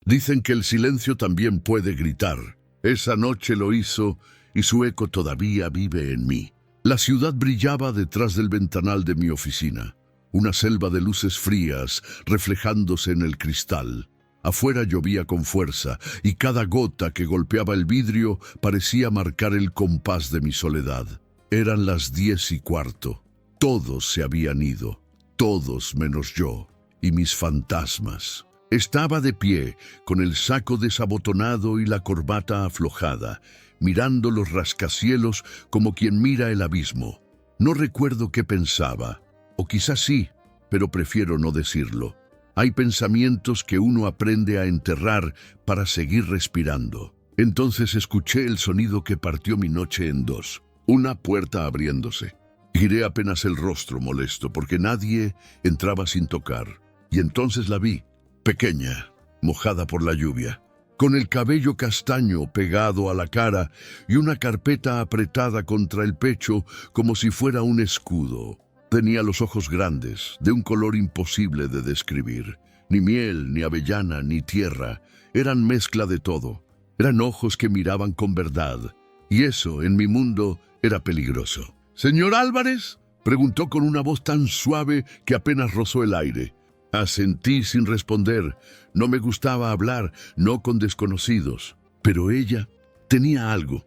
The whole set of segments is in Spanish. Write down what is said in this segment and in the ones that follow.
Dicen que el silencio también puede gritar. Esa noche lo hizo y su eco todavía vive en mí. La ciudad brillaba detrás del ventanal de mi oficina, una selva de luces frías reflejándose en el cristal. Afuera llovía con fuerza y cada gota que golpeaba el vidrio parecía marcar el compás de mi soledad. Eran las 10:15. Todos se habían ido, todos menos yo y mis fantasmas. Estaba de pie, con el saco desabotonado y la corbata aflojada, mirando los rascacielos como quien mira el abismo. No recuerdo qué pensaba, o quizás sí, pero prefiero no decirlo. Hay pensamientos que uno aprende a enterrar para seguir respirando. Entonces escuché el sonido que partió mi noche en dos. Una puerta abriéndose. Giré apenas el rostro molesto porque nadie entraba sin tocar. Y entonces la vi, pequeña, mojada por la lluvia, con el cabello castaño pegado a la cara y una carpeta apretada contra el pecho como si fuera un escudo. Tenía los ojos grandes, de un color imposible de describir. Ni miel, ni avellana, ni tierra. Eran mezcla de todo. Eran ojos que miraban con verdad. Y eso, en mi mundo, era peligroso. «¿Señor Álvarez?», preguntó con una voz tan suave que apenas rozó el aire. Asentí sin responder. No me gustaba hablar, no con desconocidos. Pero ella tenía algo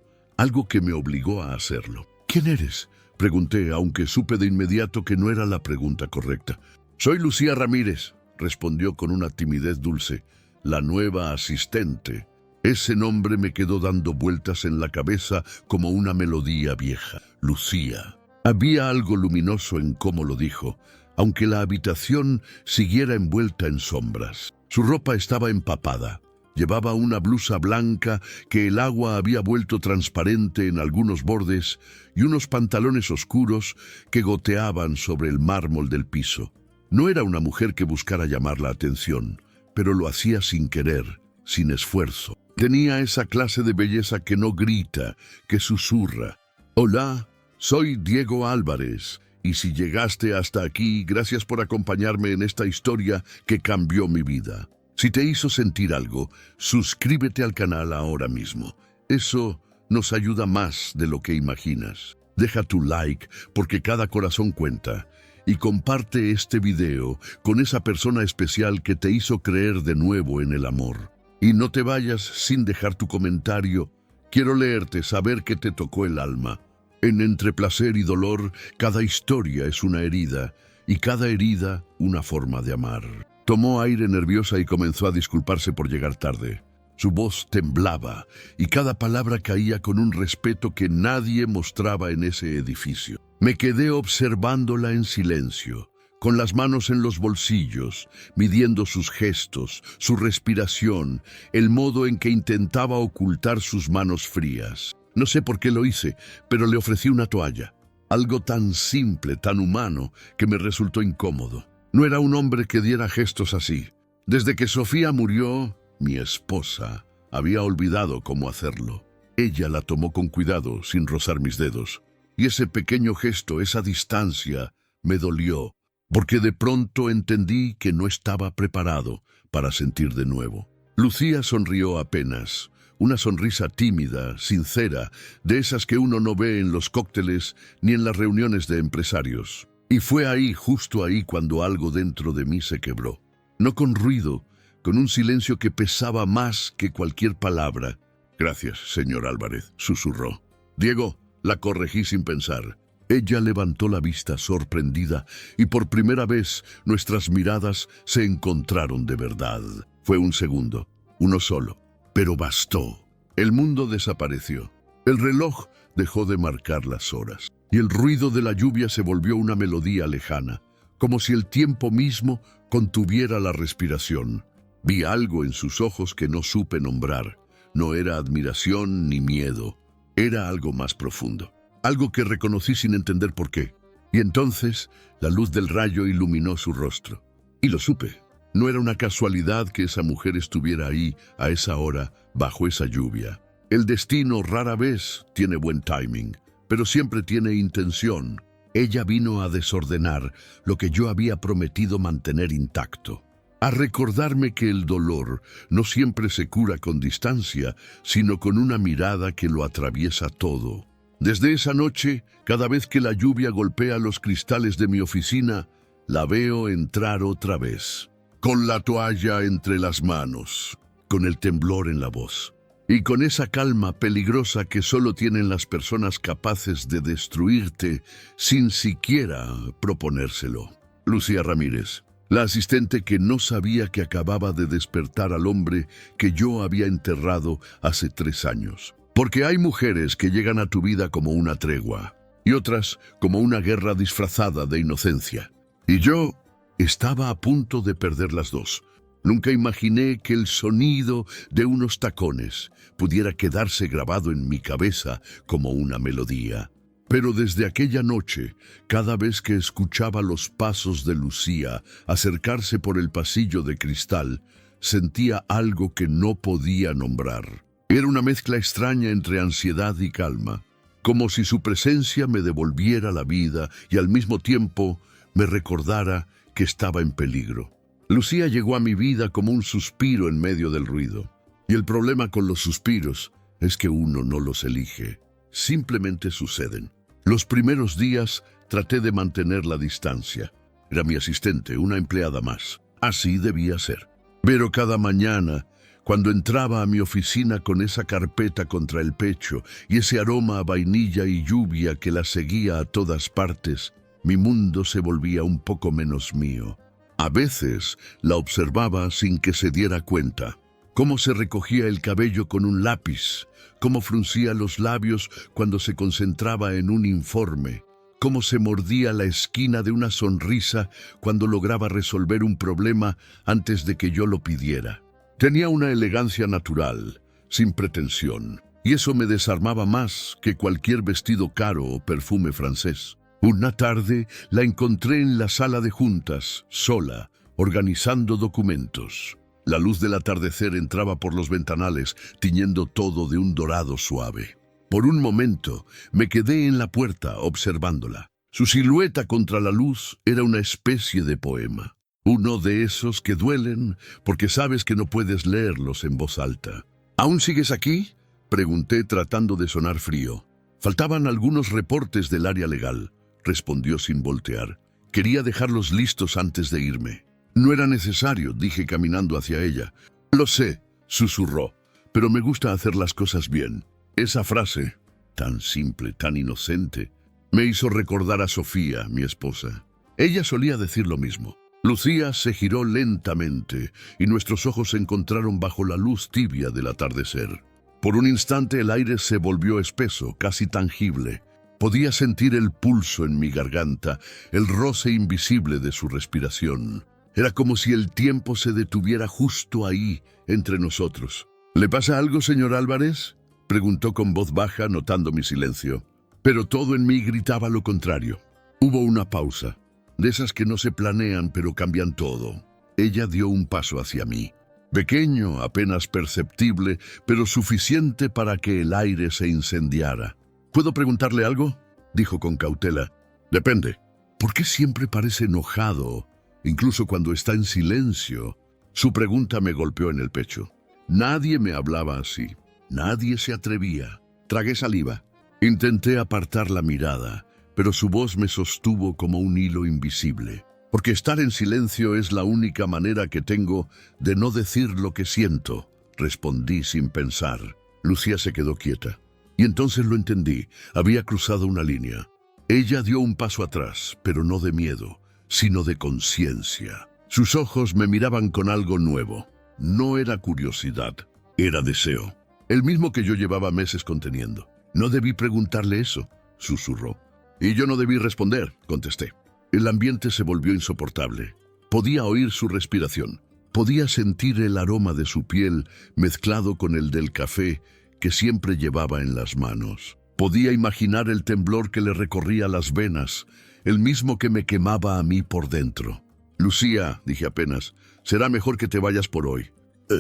que me obligó a hacerlo. «¿Quién eres?», pregunté, aunque supe de inmediato que no era la pregunta correcta. «Soy Lucía Ramírez», respondió con una timidez dulce. «La nueva asistente». Ese nombre me quedó dando vueltas en la cabeza como una melodía vieja. Lucía. Había algo luminoso en cómo lo dijo, aunque la habitación siguiera envuelta en sombras. Su ropa estaba empapada. Llevaba una blusa blanca que el agua había vuelto transparente en algunos bordes y unos pantalones oscuros que goteaban sobre el mármol del piso. No era una mujer que buscara llamar la atención, pero lo hacía sin querer, sin esfuerzo. Tenía esa clase de belleza que no grita, que susurra. «Hola, soy Diego Álvarez, y si llegaste hasta aquí, gracias por acompañarme en esta historia que cambió mi vida. Si te hizo sentir algo, suscríbete al canal ahora mismo. Eso nos ayuda más de lo que imaginas. Deja tu like porque cada corazón cuenta. Y comparte este video con esa persona especial que te hizo creer de nuevo en el amor. Y no te vayas sin dejar tu comentario. Quiero leerte, saber que te tocó el alma. En Entre Placer y Dolor, cada historia es una herida, y cada herida una forma de amar». Tomó aire nerviosa y comenzó a disculparse por llegar tarde. Su voz temblaba, y cada palabra caía con un respeto que nadie mostraba en ese edificio. Me quedé observándola en silencio, con las manos en los bolsillos, midiendo sus gestos, su respiración, el modo en que intentaba ocultar sus manos frías. No sé por qué lo hice, pero le ofrecí una toalla. Algo tan simple, tan humano, que me resultó incómodo. No era un hombre que diera gestos así. Desde que Sofía murió, mi esposa, había olvidado cómo hacerlo. Ella la tomó con cuidado, sin rozar mis dedos. Y ese pequeño gesto, esa distancia, me dolió, porque de pronto entendí que no estaba preparado para sentir de nuevo. Lucía sonrió apenas. Una sonrisa tímida, sincera, de esas que uno no ve en los cócteles ni en las reuniones de empresarios. Y fue ahí, justo ahí, cuando algo dentro de mí se quebró. No con ruido, con un silencio que pesaba más que cualquier palabra. «Gracias, señor Álvarez», susurró. «Diego», la corregí sin pensar. Ella levantó la vista sorprendida y por primera vez nuestras miradas se encontraron de verdad. Fue un segundo, uno solo. Pero bastó. El mundo desapareció. El reloj dejó de marcar las horas. Y el ruido de la lluvia se volvió una melodía lejana, como si el tiempo mismo contuviera la respiración. Vi algo en sus ojos que no supe nombrar. No era admiración ni miedo. Era algo más profundo. Algo que reconocí sin entender por qué. Y entonces la luz del rayo iluminó su rostro. Y lo supe. No era una casualidad que esa mujer estuviera ahí, a esa hora, bajo esa lluvia. El destino rara vez tiene buen timing, pero siempre tiene intención. Ella vino a desordenar lo que yo había prometido mantener intacto. a recordarme que el dolor no siempre se cura con distancia, sino con una mirada que lo atraviesa todo. Desde esa noche, cada vez que la lluvia golpea los cristales de mi oficina, la veo entrar otra vez, con la toalla entre las manos, con el temblor en la voz, y con esa calma peligrosa que solo tienen las personas capaces de destruirte sin siquiera proponérselo. Lucía Ramírez, la asistente que no sabía que acababa de despertar al hombre que yo había enterrado hace 3 años. Porque hay mujeres que llegan a tu vida como una tregua, y otras como una guerra disfrazada de inocencia. Y yo estaba a punto de perder las dos. Nunca imaginé que el sonido de unos tacones pudiera quedarse grabado en mi cabeza como una melodía. Pero desde aquella noche, cada vez que escuchaba los pasos de Lucía acercarse por el pasillo de cristal, sentía algo que no podía nombrar. Era una mezcla extraña entre ansiedad y calma, como si su presencia me devolviera la vida y al mismo tiempo me recordara que estaba en peligro. Lucía llegó a mi vida como un suspiro en medio del ruido. Y el problema con los suspiros es que uno no los elige, simplemente suceden. Los primeros días traté de mantener la distancia. Era mi asistente, una empleada más. Así debía ser. Pero cada mañana, cuando entraba a mi oficina con esa carpeta contra el pecho y ese aroma a vainilla y lluvia que la seguía a todas partes, mi mundo se volvía un poco menos mío. A veces la observaba sin que se diera cuenta. Cómo se recogía el cabello con un lápiz, cómo fruncía los labios cuando se concentraba en un informe, cómo se mordía la esquina de una sonrisa cuando lograba resolver un problema antes de que yo lo pidiera. Tenía una elegancia natural, sin pretensión, y eso me desarmaba más que cualquier vestido caro o perfume francés. Una tarde la encontré en la sala de juntas, sola, organizando documentos. La luz del atardecer entraba por los ventanales, tiñendo todo de un dorado suave. Por un momento me quedé en la puerta observándola. Su silueta contra la luz era una especie de poema. Uno de esos que duelen porque sabes que no puedes leerlos en voz alta. ¿Aún sigues aquí?, pregunté tratando de sonar frío. Faltaban algunos reportes del área legal, respondió sin voltear. Quería dejarlos listos antes de irme. No era necesario, dije caminando hacia ella. Lo sé, susurró, pero me gusta hacer las cosas bien. Esa frase, tan simple, tan inocente, me hizo recordar a Sofía, mi esposa. Ella solía decir lo mismo. Lucía se giró lentamente y nuestros ojos se encontraron bajo la luz tibia del atardecer. Por un instante el aire se volvió espeso, casi tangible. Podía sentir el pulso en mi garganta, el roce invisible de su respiración. Era como si el tiempo se detuviera justo ahí, entre nosotros. ¿Le pasa algo, señor Álvarez?, preguntó con voz baja, notando mi silencio. Pero todo en mí gritaba lo contrario. Hubo una pausa, de esas que no se planean pero cambian todo. Ella dio un paso hacia mí. Pequeño, apenas perceptible, pero suficiente para que el aire se incendiara. ¿Puedo preguntarle algo?, dijo con cautela. Depende. ¿Por qué siempre parece enojado, incluso cuando está en silencio? Su pregunta me golpeó en el pecho. Nadie me hablaba así. Nadie se atrevía. Tragué saliva. Intenté apartar la mirada, pero su voz me sostuvo como un hilo invisible. Porque estar en silencio es la única manera que tengo de no decir lo que siento, respondí sin pensar. Lucía se quedó quieta. Y entonces lo entendí. Había cruzado una línea. Ella dio un paso atrás, pero no de miedo, sino de conciencia. Sus ojos me miraban con algo nuevo. No era curiosidad, era deseo. El mismo que yo llevaba meses conteniendo. No debí preguntarle eso, susurró. Y yo no debí responder, contesté. El ambiente se volvió insoportable. Podía oír su respiración. Podía sentir el aroma de su piel mezclado con el del café que siempre llevaba en las manos. Podía imaginar el temblor que le recorría las venas, el mismo que me quemaba a mí por dentro. Lucía, dije apenas, será mejor que te vayas por hoy.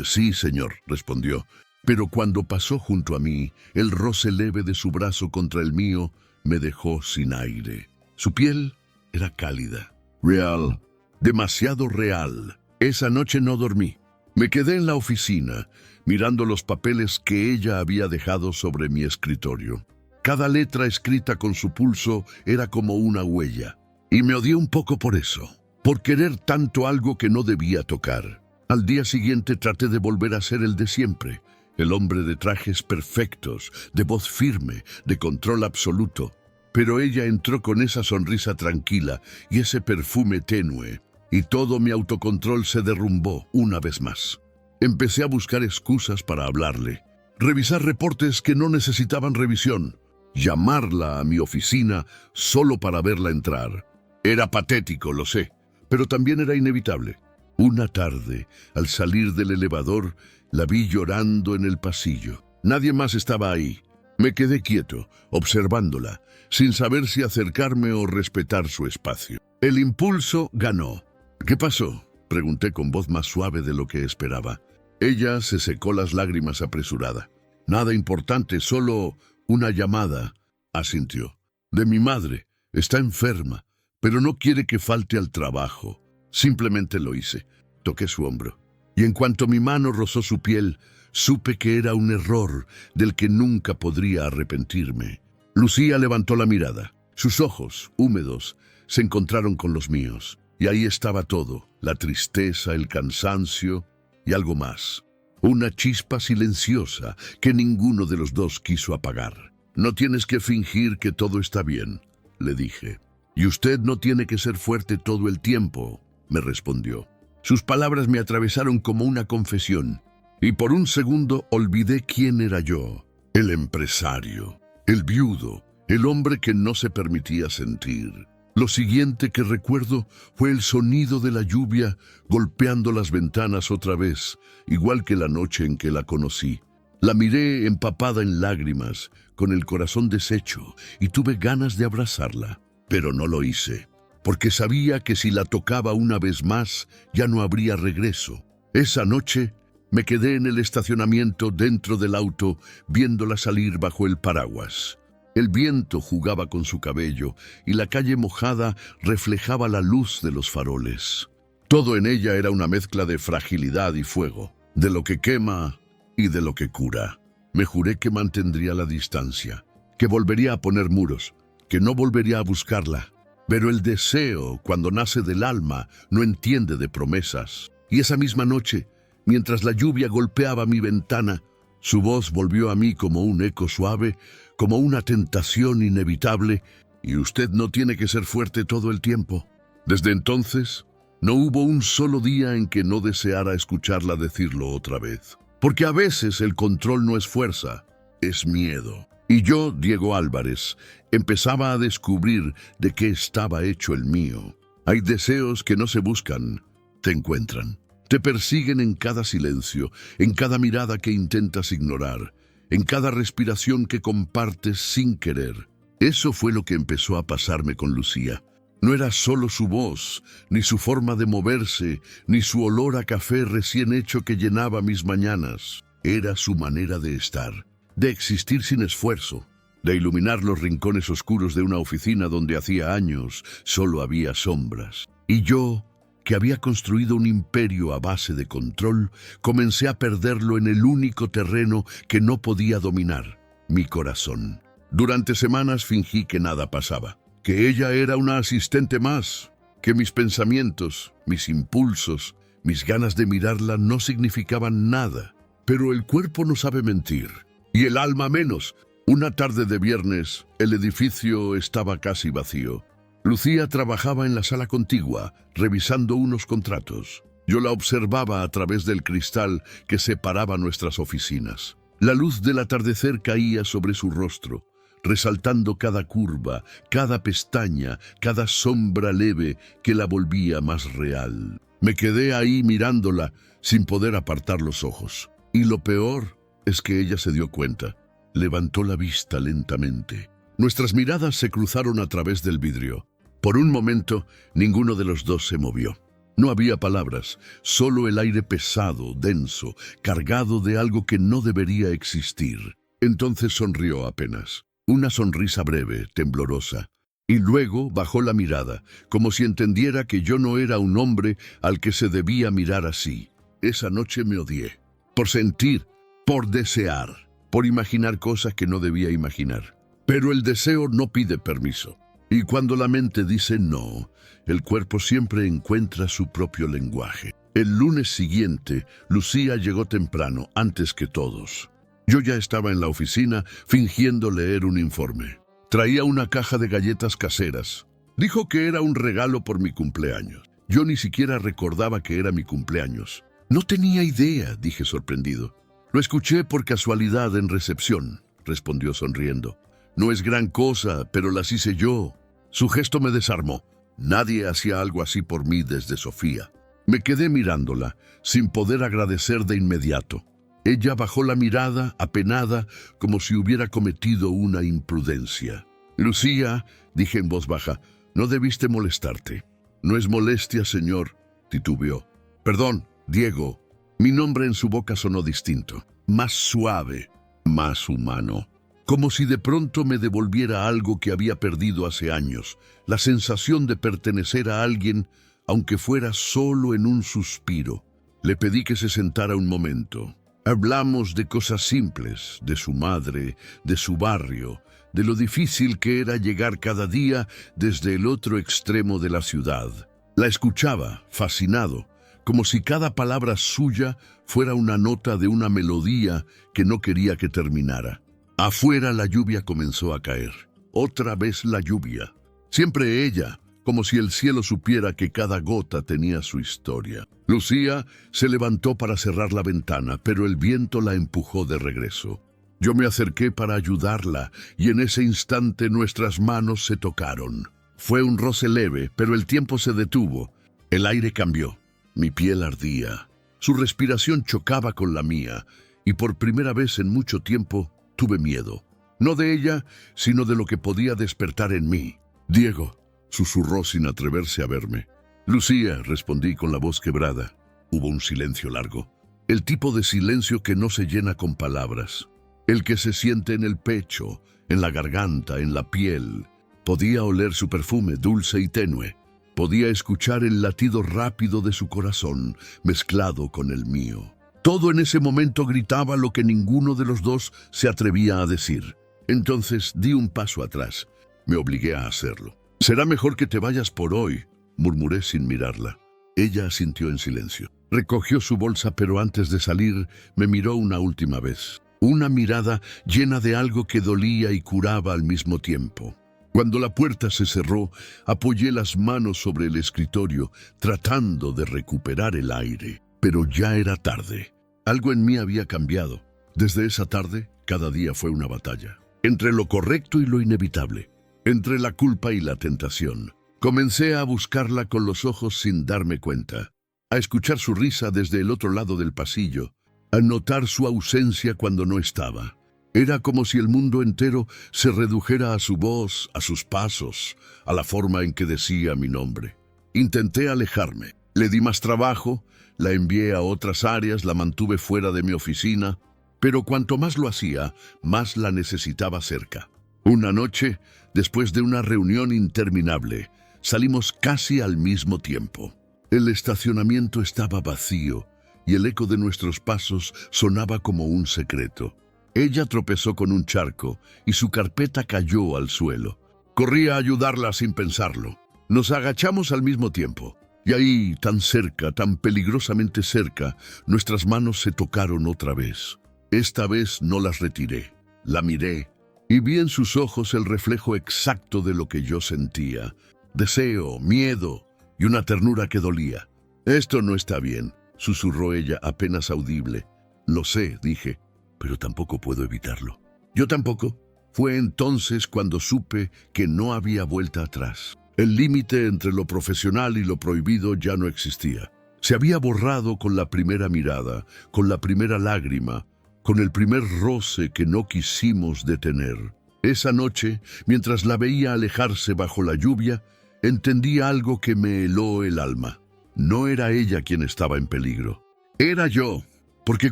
Sí, señor, respondió. Pero cuando pasó junto a mí, el roce leve de su brazo contra el mío me dejó sin aire. Su piel era cálida, real, demasiado real. Esa noche no dormí. Me quedé en la oficina, mirando los papeles que ella había dejado sobre mi escritorio. Cada letra escrita con su pulso era como una huella. Y me odié un poco por eso, por querer tanto algo que no debía tocar. Al día siguiente traté de volver a ser el de siempre, el hombre de trajes perfectos, de voz firme, de control absoluto. Pero ella entró con esa sonrisa tranquila y ese perfume tenue, y todo mi autocontrol se derrumbó una vez más. Empecé a buscar excusas para hablarle, revisar reportes que no necesitaban revisión, llamarla a mi oficina solo para verla entrar. Era patético, lo sé, pero también era inevitable. Una tarde, al salir del elevador, la vi llorando en el pasillo. Nadie más estaba ahí. Me quedé quieto, observándola, sin saber si acercarme o respetar su espacio. El impulso ganó. ¿Qué pasó?, pregunté con voz más suave de lo que esperaba. Ella se secó las lágrimas apresurada. Nada importante, solo una llamada, asintió. De mi madre. Está enferma, pero no quiere que falte al trabajo. Simplemente lo hice. Toqué su hombro. Y en cuanto mi mano rozó su piel, supe que era un error del que nunca podría arrepentirme. Lucía levantó la mirada. Sus ojos, húmedos, se encontraron con los míos. Y ahí estaba todo, la tristeza, el cansancio y algo más. Una chispa silenciosa que ninguno de los dos quiso apagar. No tienes que fingir que todo está bien, le dije. Y usted no tiene que ser fuerte todo el tiempo, me respondió. Sus palabras me atravesaron como una confesión. Y por un segundo olvidé quién era yo. El empresario, el viudo, el hombre que no se permitía sentir. Lo siguiente que recuerdo fue el sonido de la lluvia golpeando las ventanas otra vez, igual que la noche en que la conocí. La miré empapada en lágrimas, con el corazón deshecho, y tuve ganas de abrazarla. Pero no lo hice, porque sabía que si la tocaba una vez más, ya no habría regreso. Esa noche me quedé en el estacionamiento dentro del auto, viéndola salir bajo el paraguas. El viento jugaba con su cabello y la calle mojada reflejaba la luz de los faroles. Todo en ella era una mezcla de fragilidad y fuego, de lo que quema y de lo que cura. Me juré que mantendría la distancia, que volvería a poner muros, que no volvería a buscarla. Pero el deseo, cuando nace del alma, no entiende de promesas. Y esa misma noche, mientras la lluvia golpeaba mi ventana, su voz volvió a mí como un eco suave, como una tentación inevitable, y usted no tiene que ser fuerte todo el tiempo. Desde entonces, no hubo un solo día en que no deseara escucharla decirlo otra vez. Porque a veces el control no es fuerza, es miedo. Y yo, Diego Álvarez, empezaba a descubrir de qué estaba hecho el mío. Hay deseos que no se buscan, te encuentran. Te persiguen en cada silencio, en cada mirada que intentas ignorar, en cada respiración que compartes sin querer. Eso fue lo que empezó a pasarme con Lucía. No era solo su voz, ni su forma de moverse, ni su olor a café recién hecho que llenaba mis mañanas. Era su manera de estar, de existir sin esfuerzo, de iluminar los rincones oscuros de una oficina donde hacía años solo había sombras. Y yo, que había construido un imperio a base de control, comencé a perderlo en el único terreno que no podía dominar, mi corazón. Durante semanas fingí que nada pasaba, que ella era una asistente más, que mis pensamientos, mis impulsos, mis ganas de mirarla no significaban nada. Pero el cuerpo no sabe mentir, y el alma menos. Una tarde de viernes, el edificio estaba casi vacío. Lucía trabajaba en la sala contigua, revisando unos contratos. Yo la observaba a través del cristal que separaba nuestras oficinas. La luz del atardecer caía sobre su rostro, resaltando cada curva, cada pestaña, cada sombra leve que la volvía más real. Me quedé ahí mirándola, sin poder apartar los ojos. Y lo peor es que ella se dio cuenta. Levantó la vista lentamente. Nuestras miradas se cruzaron a través del vidrio. Por un momento, ninguno de los dos se movió. No había palabras, solo el aire pesado, denso, cargado de algo que no debería existir. Entonces sonrió apenas. Una sonrisa breve, temblorosa. y luego bajó la mirada, como si entendiera que yo no era un hombre al que se debía mirar así. Esa noche me odié, por sentir, por desear, por imaginar cosas que no debía imaginar. Pero el deseo no pide permiso, y cuando la mente dice no, el cuerpo siempre encuentra su propio lenguaje. El lunes siguiente, Lucía llegó temprano, antes que todos. Yo ya estaba en la oficina, fingiendo leer un informe. Traía una caja de galletas caseras. Dijo que era un regalo por mi cumpleaños. Yo ni siquiera recordaba que era mi cumpleaños. No tenía idea, dije sorprendido. Lo escuché por casualidad en recepción, respondió sonriendo. No es gran cosa, pero las hice yo. Su gesto me desarmó. Nadie hacía algo así por mí desde Sofía. Me quedé mirándola, sin poder agradecer de inmediato. Ella bajó la mirada, apenada, como si hubiera cometido una imprudencia. Lucía, dije en voz baja, no debiste molestarte. No es molestia, señor, titubeó. Perdón, Diego. Mi nombre en su boca sonó distinto, más suave, más humano. Como si de pronto me devolviera algo que había perdido hace años, la sensación de pertenecer a alguien, aunque fuera solo en un suspiro. Le pedí que se sentara un momento. Hablamos de cosas simples, de su madre, de su barrio, de lo difícil que era llegar cada día desde el otro extremo de la ciudad. La escuchaba, fascinado, como si cada palabra suya fuera una nota de una melodía que no quería que terminara. Afuera la lluvia comenzó a caer. Otra vez la lluvia. Siempre ella, como si el cielo supiera que cada gota tenía su historia. Lucía se levantó para cerrar la ventana, pero el viento la empujó de regreso. Yo me acerqué para ayudarla, y en ese instante nuestras manos se tocaron. Fue un roce leve, pero el tiempo se detuvo. El aire cambió. Mi piel ardía. Su respiración chocaba con la mía, y por primera vez en mucho tiempo tuve miedo. No de ella, sino de lo que podía despertar en mí. Diego, susurró sin atreverse a verme. Lucía, respondí con la voz quebrada. Hubo un silencio largo. El tipo de silencio que no se llena con palabras. El que se siente en el pecho, en la garganta, en la piel. Podía oler su perfume dulce y tenue. Podía escuchar el latido rápido de su corazón, mezclado con el mío. Todo en ese momento gritaba lo que ninguno de los dos se atrevía a decir. Entonces di un paso atrás. Me obligué a hacerlo. «Será mejor que te vayas por hoy», murmuré sin mirarla. Ella asintió en silencio. Recogió su bolsa, pero antes de salir me miró una última vez. Una mirada llena de algo que dolía y curaba al mismo tiempo. Cuando la puerta se cerró, apoyé las manos sobre el escritorio, tratando de recuperar el aire. Pero ya era tarde. Algo en mí había cambiado. Desde esa tarde, cada día fue una batalla. Entre lo correcto y lo inevitable. Entre la culpa y la tentación. Comencé a buscarla con los ojos sin darme cuenta. A escuchar su risa desde el otro lado del pasillo. A notar su ausencia cuando no estaba. Era como si el mundo entero se redujera a su voz, a sus pasos, a la forma en que decía mi nombre. Intenté alejarme. Le di más trabajo, la envié a otras áreas, la mantuve fuera de mi oficina, pero cuanto más lo hacía, más la necesitaba cerca. Una noche, después de una reunión interminable, salimos casi al mismo tiempo. El estacionamiento estaba vacío y el eco de nuestros pasos sonaba como un secreto. Ella tropezó con un charco y su carpeta cayó al suelo. Corrí a ayudarla sin pensarlo. Nos agachamos al mismo tiempo. Y ahí, tan cerca, tan peligrosamente cerca, nuestras manos se tocaron otra vez. Esta vez no las retiré. La miré y vi en sus ojos el reflejo exacto de lo que yo sentía. Deseo, miedo y una ternura que dolía. «Esto no está bien», susurró ella apenas audible. «Lo sé», dije, «pero tampoco puedo evitarlo». «Yo tampoco». Fue entonces cuando supe que no había vuelta atrás. El límite entre lo profesional y lo prohibido ya no existía. Se había borrado con la primera mirada, con la primera lágrima, con el primer roce que no quisimos detener. Esa noche, mientras la veía alejarse bajo la lluvia, entendí algo que me heló el alma. No era ella quien estaba en peligro. Era yo, porque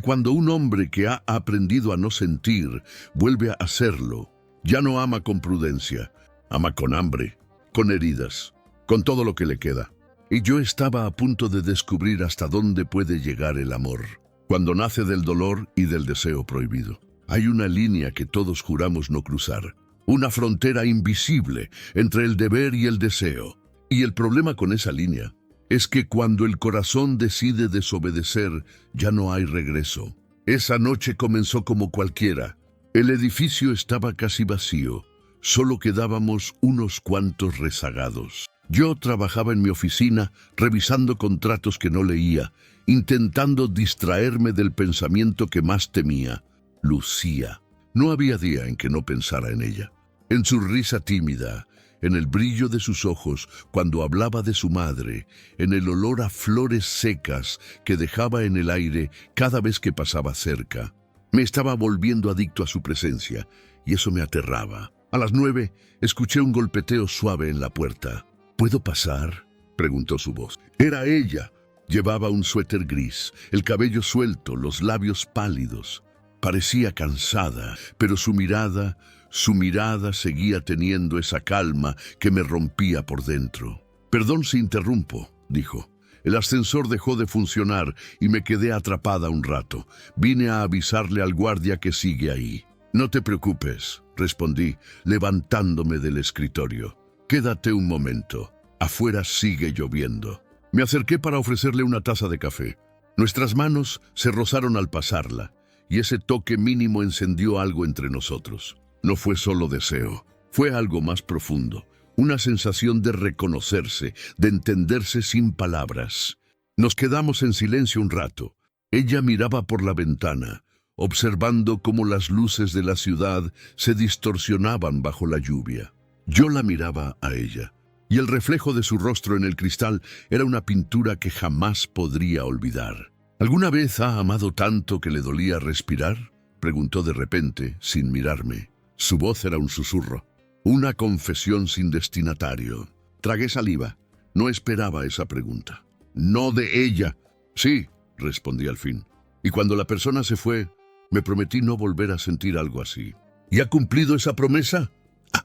cuando un hombre que ha aprendido a no sentir vuelve a hacerlo, ya no ama con prudencia, ama con hambre. con heridas, con todo lo que le queda. Y yo estaba a punto de descubrir hasta dónde puede llegar el amor, cuando nace del dolor y del deseo prohibido. Hay una línea que todos juramos no cruzar, una frontera invisible entre el deber y el deseo. Y el problema con esa línea es que cuando el corazón decide desobedecer, ya no hay regreso. Esa noche comenzó como cualquiera. El edificio estaba casi vacío. Solo quedábamos unos cuantos rezagados. Yo trabajaba en mi oficina, revisando contratos que no leía, intentando distraerme del pensamiento que más temía, Lucía. No había día en que no pensara en ella. En su risa tímida, en el brillo de sus ojos cuando hablaba de su madre, en el olor a flores secas que dejaba en el aire cada vez que pasaba cerca. Me estaba volviendo adicto a su presencia, y eso me aterraba. A las 9, escuché un golpeteo suave en la puerta. ¿Puedo pasar?, preguntó su voz. Era ella. Llevaba un suéter gris, el cabello suelto, los labios pálidos. Parecía cansada, pero su mirada seguía teniendo esa calma que me rompía por dentro. «Perdón si interrumpo», dijo. «El ascensor dejó de funcionar y me quedé atrapada un rato. Vine a avisarle al guardia que sigue ahí». «No te preocupes», respondí, levantándome del escritorio. «Quédate un momento. Afuera sigue lloviendo». Me acerqué para ofrecerle una taza de café. Nuestras manos se rozaron al pasarla, y ese toque mínimo encendió algo entre nosotros. No fue solo deseo, fue algo más profundo, una sensación de reconocerse, de entenderse sin palabras. Nos quedamos en silencio un rato. Ella miraba por la ventana, observando cómo las luces de la ciudad se distorsionaban bajo la lluvia. Yo la miraba a ella, y el reflejo de su rostro en el cristal era una pintura que jamás podría olvidar. ¿Alguna vez ha amado tanto que le dolía respirar?, preguntó de repente, sin mirarme. Su voz era un susurro, una confesión sin destinatario. Tragué saliva. No esperaba esa pregunta. «No de ella». «Sí», respondí al fin. «Y cuando la persona se fue, me prometí no volver a sentir algo así». «¿Y ha cumplido esa promesa?»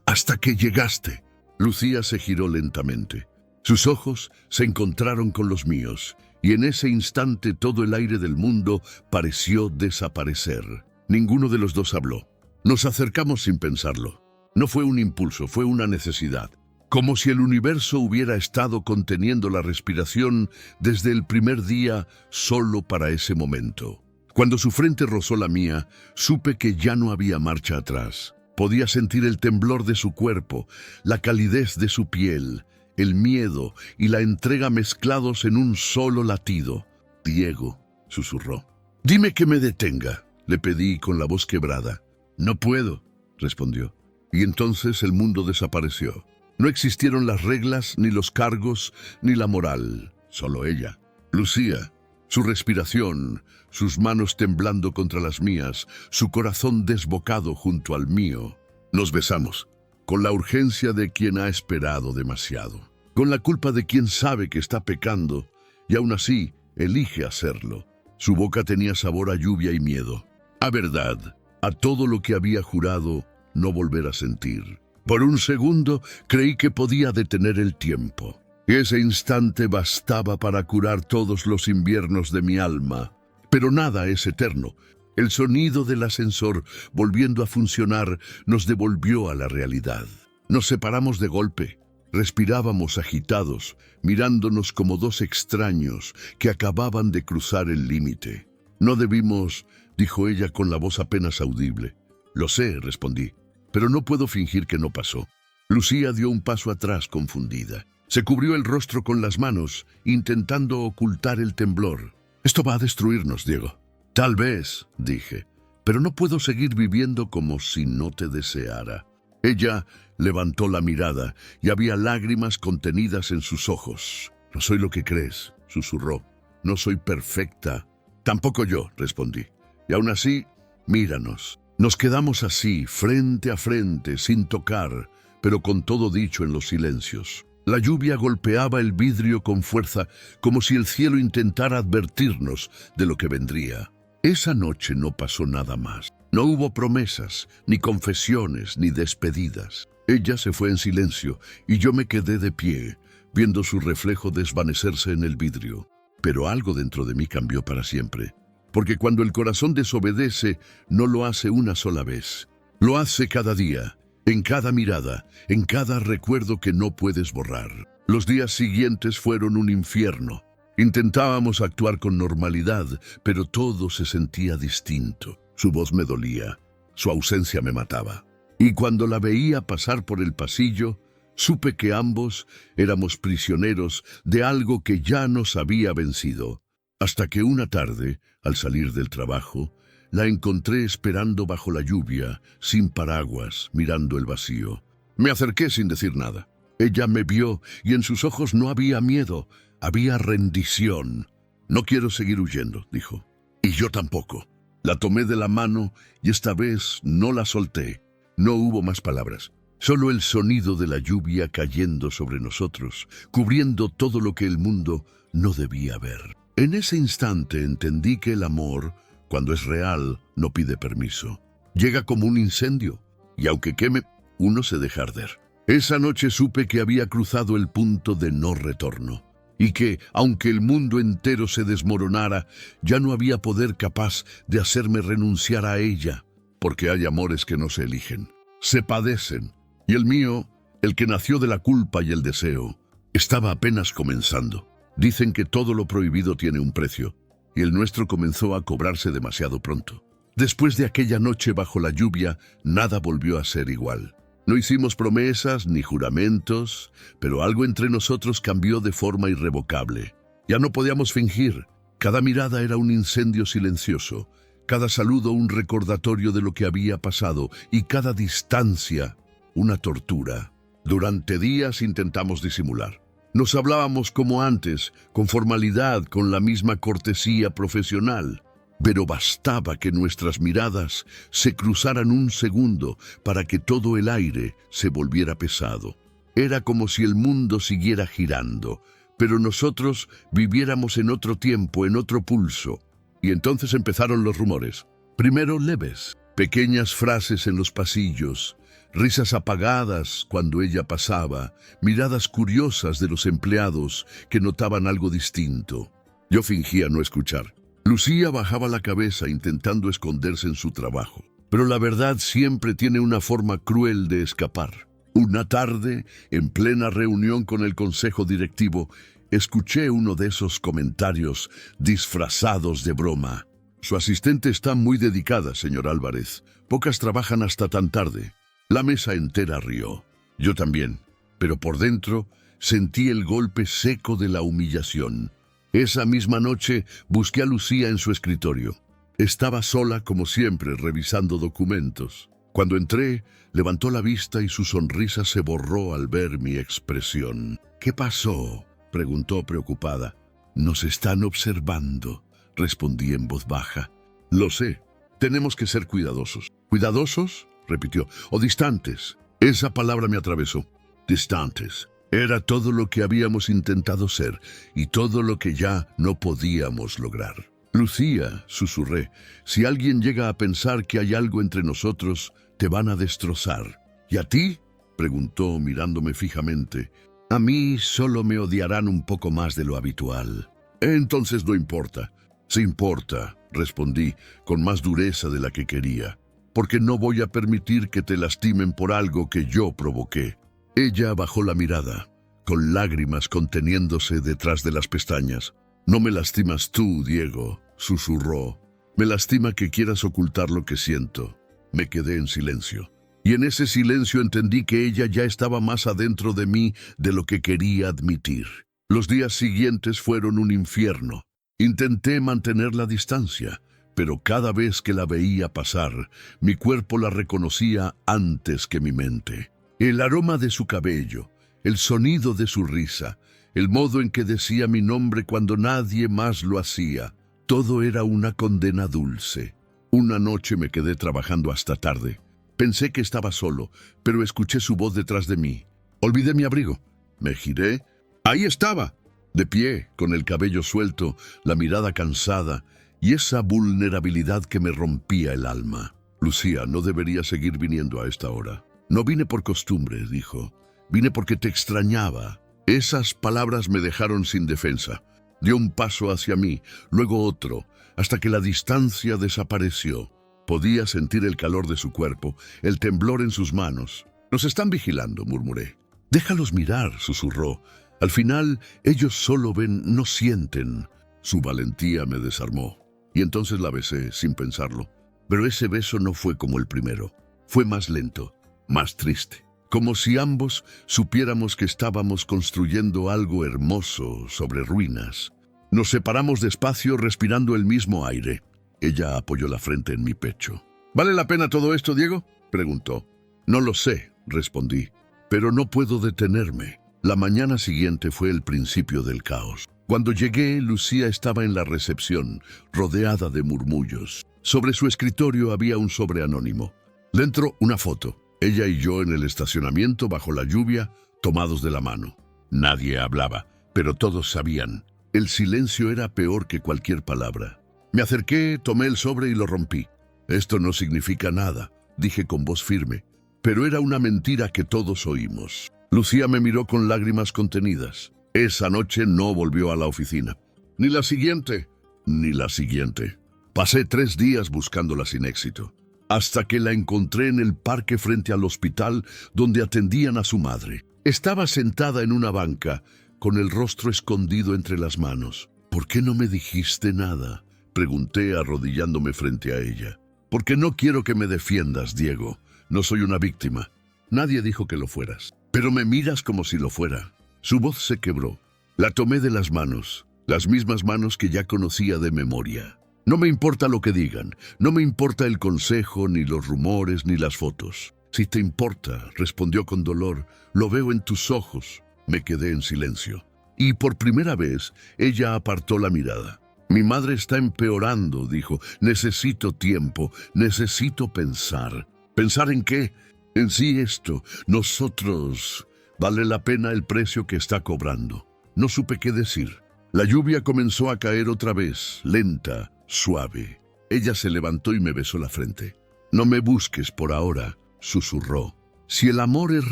«Hasta que llegaste». Lucía se giró lentamente. Sus ojos se encontraron con los míos, y en ese instante todo el aire del mundo pareció desaparecer. Ninguno de los dos habló. Nos acercamos sin pensarlo. No fue un impulso, fue una necesidad. Como si el universo hubiera estado conteniendo la respiración desde el primer día solo para ese momento. Cuando su frente rozó la mía, supe que ya no había marcha atrás. Podía sentir el temblor de su cuerpo, la calidez de su piel, el miedo y la entrega mezclados en un solo latido. «Diego», susurró. «Dime que me detenga», le pedí con la voz quebrada. «No puedo», respondió. Y entonces el mundo desapareció. No existieron las reglas, ni los cargos, ni la moral. Solo ella, Lucía. Su respiración, sus manos temblando contra las mías, su corazón desbocado junto al mío. Nos besamos, con la urgencia de quien ha esperado demasiado, con la culpa de quien sabe que está pecando, y aún así elige hacerlo. Su boca tenía sabor a lluvia y miedo, a verdad, a todo lo que había jurado no volver a sentir. Por un segundo creí que podía detener el tiempo. Ese instante bastaba para curar todos los inviernos de mi alma. Pero nada es eterno. El sonido del ascensor, volviendo a funcionar, nos devolvió a la realidad. Nos separamos de golpe. Respirábamos agitados, mirándonos como dos extraños que acababan de cruzar el límite. «No debimos», dijo ella con la voz apenas audible. «Lo sé», respondí, «pero no puedo fingir que no pasó». Lucía dio un paso atrás confundida. Se cubrió el rostro con las manos, intentando ocultar el temblor. «Esto va a destruirnos, Diego». «Tal vez», dije, «pero no puedo seguir viviendo como si no te deseara». Ella levantó la mirada y había lágrimas contenidas en sus ojos. «No soy lo que crees», susurró. «No soy perfecta». «Tampoco yo», respondí. «Y aún así, míranos». Nos quedamos así, frente a frente, sin tocar, pero con todo dicho en los silencios. La lluvia golpeaba el vidrio con fuerza, como si el cielo intentara advertirnos de lo que vendría. Esa noche no pasó nada más. No hubo promesas, ni confesiones, ni despedidas. Ella se fue en silencio y yo me quedé de pie, viendo su reflejo desvanecerse en el vidrio. Pero algo dentro de mí cambió para siempre. Porque cuando el corazón desobedece, no lo hace una sola vez. Lo hace cada día, en cada mirada, en cada recuerdo que no puedes borrar. Los días siguientes fueron un infierno. Intentábamos actuar con normalidad, pero todo se sentía distinto. Su voz me dolía, su ausencia me mataba. Y cuando la veía pasar por el pasillo, supe que ambos éramos prisioneros de algo que ya nos había vencido. Hasta que una tarde, al salir del trabajo, la encontré esperando bajo la lluvia, sin paraguas, mirando el vacío. Me acerqué sin decir nada. Ella me vio y en sus ojos no había miedo, había rendición. «No quiero seguir huyendo», dijo. Y yo tampoco. La tomé de la mano y esta vez no la solté. No hubo más palabras, solo el sonido de la lluvia cayendo sobre nosotros, cubriendo todo lo que el mundo no debía ver. En ese instante entendí que el amor, cuando es real, no pide permiso. Llega como un incendio, y aunque queme, uno se deja arder. Esa noche supe que había cruzado el punto de no retorno, y que, aunque el mundo entero se desmoronara, ya no había poder capaz de hacerme renunciar a ella, porque hay amores que no se eligen, se padecen, y el mío, el que nació de la culpa y el deseo, estaba apenas comenzando. Dicen que todo lo prohibido tiene un precio, y el nuestro comenzó a cobrarse demasiado pronto. Después de aquella noche bajo la lluvia, nada volvió a ser igual. No hicimos promesas ni juramentos, pero algo entre nosotros cambió de forma irrevocable. Ya no podíamos fingir. Cada mirada era un incendio silencioso, cada saludo un recordatorio de lo que había pasado y cada distancia una tortura. Durante días intentamos disimular. Nos hablábamos como antes, con formalidad, con la misma cortesía profesional. Pero bastaba que nuestras miradas se cruzaran un segundo para que todo el aire se volviera pesado. Era como si el mundo siguiera girando, pero nosotros viviéramos en otro tiempo, en otro pulso. Y entonces empezaron los rumores. Primero leves, pequeñas frases en los pasillos, risas apagadas cuando ella pasaba, miradas curiosas de los empleados que notaban algo distinto. Yo fingía no escuchar. Lucía bajaba la cabeza intentando esconderse en su trabajo. Pero la verdad siempre tiene una forma cruel de escapar. Una tarde, en plena reunión con el consejo directivo, escuché uno de esos comentarios disfrazados de broma. «Su asistente está muy dedicada, señor Álvarez. Pocas trabajan hasta tan tarde». La mesa entera rió. Yo también, pero por dentro sentí el golpe seco de la humillación. Esa misma noche busqué a Lucía en su escritorio. Estaba sola como siempre, revisando documentos. Cuando entré, levantó la vista y su sonrisa se borró al ver mi expresión. «¿Qué pasó?», preguntó preocupada. «Nos están observando», respondí en voz baja. «Lo sé. Tenemos que ser cuidadosos». «¿Cuidadosos?», repitió. «O distantes». Esa palabra me atravesó. Distantes. Era todo lo que habíamos intentado ser y todo lo que ya no podíamos lograr. «Lucía», susurré, «si alguien llega a pensar que hay algo entre nosotros, te van a destrozar». «¿Y a ti?», preguntó mirándome fijamente. «A mí solo me odiarán un poco más de lo habitual». «Entonces no importa». «Sí importa», respondí con más dureza de la que quería, «porque no voy a permitir que te lastimen por algo que yo provoqué». Ella bajó la mirada, con lágrimas conteniéndose detrás de las pestañas. «No me lastimas tú, Diego», susurró. «Me lastima que quieras ocultar lo que siento». Me quedé en silencio. Y en ese silencio entendí que ella ya estaba más adentro de mí de lo que quería admitir. Los días siguientes fueron un infierno. Intenté mantener la distancia, pero cada vez que la veía pasar, mi cuerpo la reconocía antes que mi mente. El aroma de su cabello, el sonido de su risa, el modo en que decía mi nombre cuando nadie más lo hacía, todo era una condena dulce. Una noche me quedé trabajando hasta tarde. Pensé que estaba solo, pero escuché su voz detrás de mí. Olvidé mi abrigo. Me giré. Ahí estaba, de pie, con el cabello suelto, la mirada cansada y esa vulnerabilidad que me rompía el alma. Lucía, no debería seguir viniendo a esta hora. No vine por costumbre, dijo. Vine porque te extrañaba. Esas palabras me dejaron sin defensa. Dio un paso hacia mí, luego otro, hasta que la distancia desapareció. Podía sentir el calor de su cuerpo, el temblor en sus manos. Nos están vigilando, murmuré. Déjalos mirar, susurró. Al final, ellos solo ven, no sienten. Su valentía me desarmó. Y entonces la besé, sin pensarlo. Pero ese beso no fue como el primero. Fue más lento, más triste. Como si ambos supiéramos que estábamos construyendo algo hermoso sobre ruinas. Nos separamos despacio, respirando el mismo aire. Ella apoyó la frente en mi pecho. ¿Vale la pena todo esto, Diego?, preguntó. No lo sé, respondí, pero no puedo detenerme. La mañana siguiente fue el principio del caos. Cuando llegué, Lucía estaba en la recepción, rodeada de murmullos. Sobre su escritorio había un sobre anónimo. Dentro, una foto. Ella y yo en el estacionamiento bajo la lluvia, tomados de la mano. Nadie hablaba, pero todos sabían. El silencio era peor que cualquier palabra. Me acerqué, tomé el sobre y lo rompí. Esto no significa nada, dije con voz firme, pero era una mentira que todos oímos. Lucía me miró con lágrimas contenidas. Esa noche no volvió a la oficina. Ni la siguiente, ni la siguiente. Pasé 3 días buscándola sin éxito, hasta que la encontré en el parque frente al hospital donde atendían a su madre. Estaba sentada en una banca, con el rostro escondido entre las manos. ¿Por qué no me dijiste nada?, pregunté arrodillándome frente a ella. Porque no quiero que me defiendas, Diego. No soy una víctima. Nadie dijo que lo fueras. Pero me miras como si lo fuera. Su voz se quebró. La tomé de las manos, las mismas manos que ya conocía de memoria. No me importa lo que digan, no me importa el consejo, ni los rumores, ni las fotos. Si te importa, respondió con dolor, lo veo en tus ojos. Me quedé en silencio. Y por primera vez, ella apartó la mirada. Mi madre está empeorando, dijo. Necesito tiempo, necesito pensar. ¿Pensar en qué? En sí esto. Nosotros. Vale la pena el precio que está cobrando. No supe qué decir. La lluvia comenzó a caer otra vez, lenta, suave. Ella se levantó y me besó la frente. No me busques por ahora, susurró. Si el amor es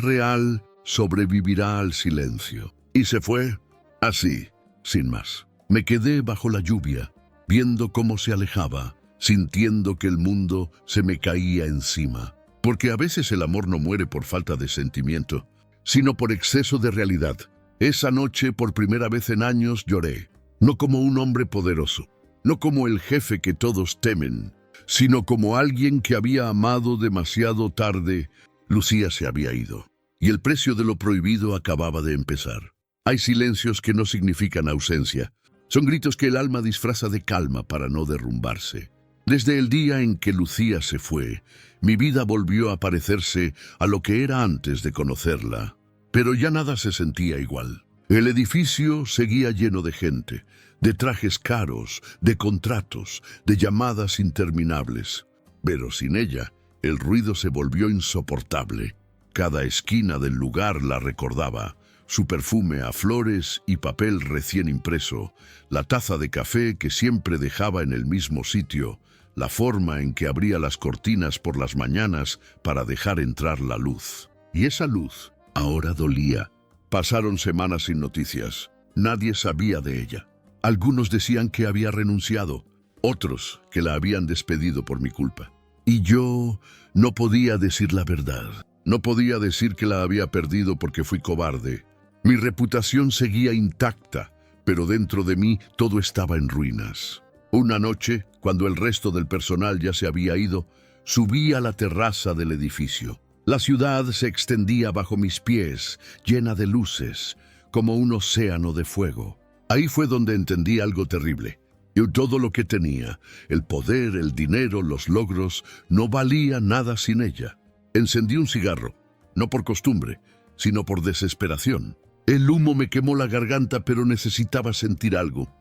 real, sobrevivirá al silencio. Y se fue así, sin más. Me quedé bajo la lluvia, viendo cómo se alejaba, sintiendo que el mundo se me caía encima. Porque a veces el amor no muere por falta de sentimiento, sino por exceso de realidad. Esa noche, por primera vez en años, lloré. No como un hombre poderoso, no como el jefe que todos temen, sino como alguien que había amado demasiado tarde. Lucía se había ido, y el precio de lo prohibido acababa de empezar. Hay silencios que no significan ausencia. Son gritos que el alma disfraza de calma para no derrumbarse. Desde el día en que Lucía se fue, mi vida volvió a parecerse a lo que era antes de conocerla. Pero ya nada se sentía igual. El edificio seguía lleno de gente, de trajes caros, de contratos, de llamadas interminables. Pero sin ella, el ruido se volvió insoportable. Cada esquina del lugar la recordaba. Su perfume a flores y papel recién impreso, la taza de café que siempre dejaba en el mismo sitio, la forma en que abría las cortinas por las mañanas para dejar entrar la luz. Y esa luz ahora dolía. Pasaron semanas sin noticias. Nadie sabía de ella. Algunos decían que había renunciado, otros que la habían despedido por mi culpa. Y yo no podía decir la verdad. No podía decir que la había perdido porque fui cobarde. Mi reputación seguía intacta, pero dentro de mí todo estaba en ruinas. Una noche, cuando el resto del personal ya se había ido, subí a la terraza del edificio. La ciudad se extendía bajo mis pies, llena de luces, como un océano de fuego. Ahí fue donde entendí algo terrible. Y todo lo que tenía, el poder, el dinero, los logros, no valía nada sin ella. Encendí un cigarro, no por costumbre, sino por desesperación. El humo me quemó la garganta, pero necesitaba sentir algo.